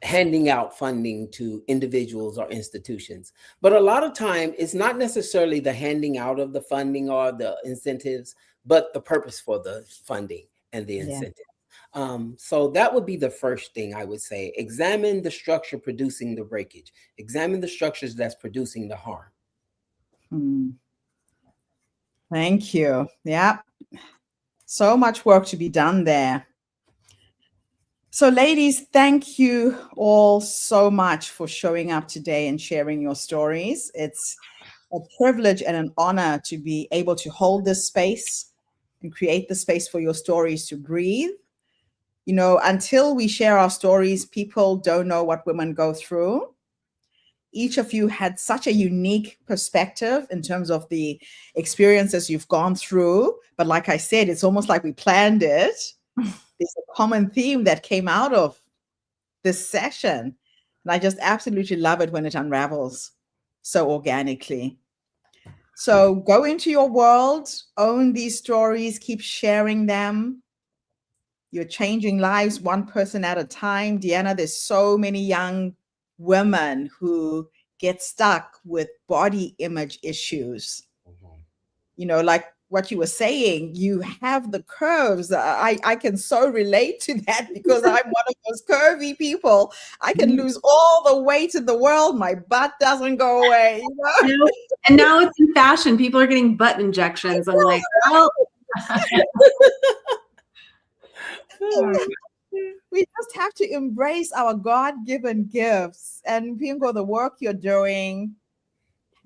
handing out funding to individuals or institutions. But a lot of time, it's not necessarily the handing out of the funding or the incentives, but the purpose for the funding and the incentive. So that would be the first thing I would say. Examine the structure producing the breakage. Examine the structures that's producing the harm. Thank you. Yeah. So much work to be done there. So ladies, thank you all so much for showing up today and sharing your stories. It's a privilege and an honor to be able to hold this space and create the space for your stories to breathe. You know, until we share our stories, people don't know what women go through. Each of you had such a unique perspective in terms of the experiences you've gone through. But like I said, it's almost like we planned it. There's a common theme that came out of this session. And I just absolutely love it when it unravels so organically. So go into your world, own these stories, keep sharing them. You're changing lives one person at a time. Deanna, there's so many young women who get stuck with body image issues. You know, like what you were saying, you have the curves. I can so relate to that because I'm one of those curvy people. I can lose all the weight in the world. My butt doesn't go away. You know? And now it's in fashion. People are getting butt injections. I'm like, well. We just have to embrace our God-given gifts. And Pingo, the work you're doing,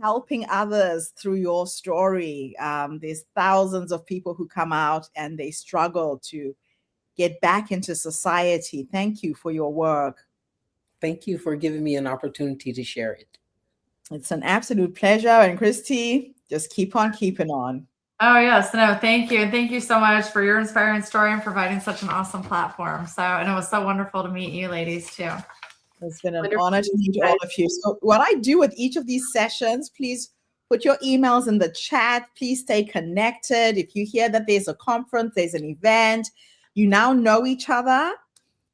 helping others through your story. There's thousands of people who come out and they struggle to get back into society. Thank you for your work. Thank you for giving me an opportunity to share it. It's an absolute pleasure. And Christy, just keep on keeping on. Oh, yes. No, thank you. And thank you so much for your inspiring story and providing such an awesome platform. And it was so wonderful to meet you ladies too. It's been an honor to meet all of you. So what I do with each of these sessions, please put your emails in the chat. Please stay connected. If you hear that there's a conference, there's an event, you now know each other.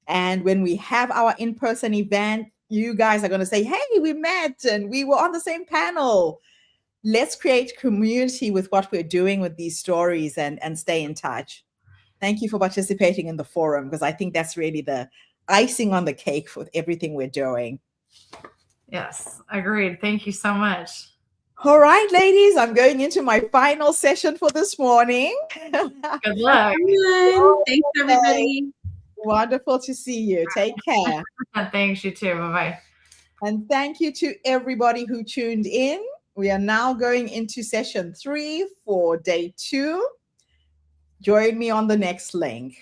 And when we have our in-person event, you guys are going to say, hey, we met and we were on the same panel. Let's create community with what we're doing with these stories and stay in touch. Thank you for participating in the forum, because I think that's really the icing on the cake for everything we're doing. Yes, agreed. Thank you so much. All right, ladies, I'm going into my final session for this morning. Good luck. Thanks, everybody. Wonderful to see you. Take care. Thanks, you too. Bye-bye. And thank you to everybody who tuned in. We are now going into session 3 for day 2. Join me on the next link.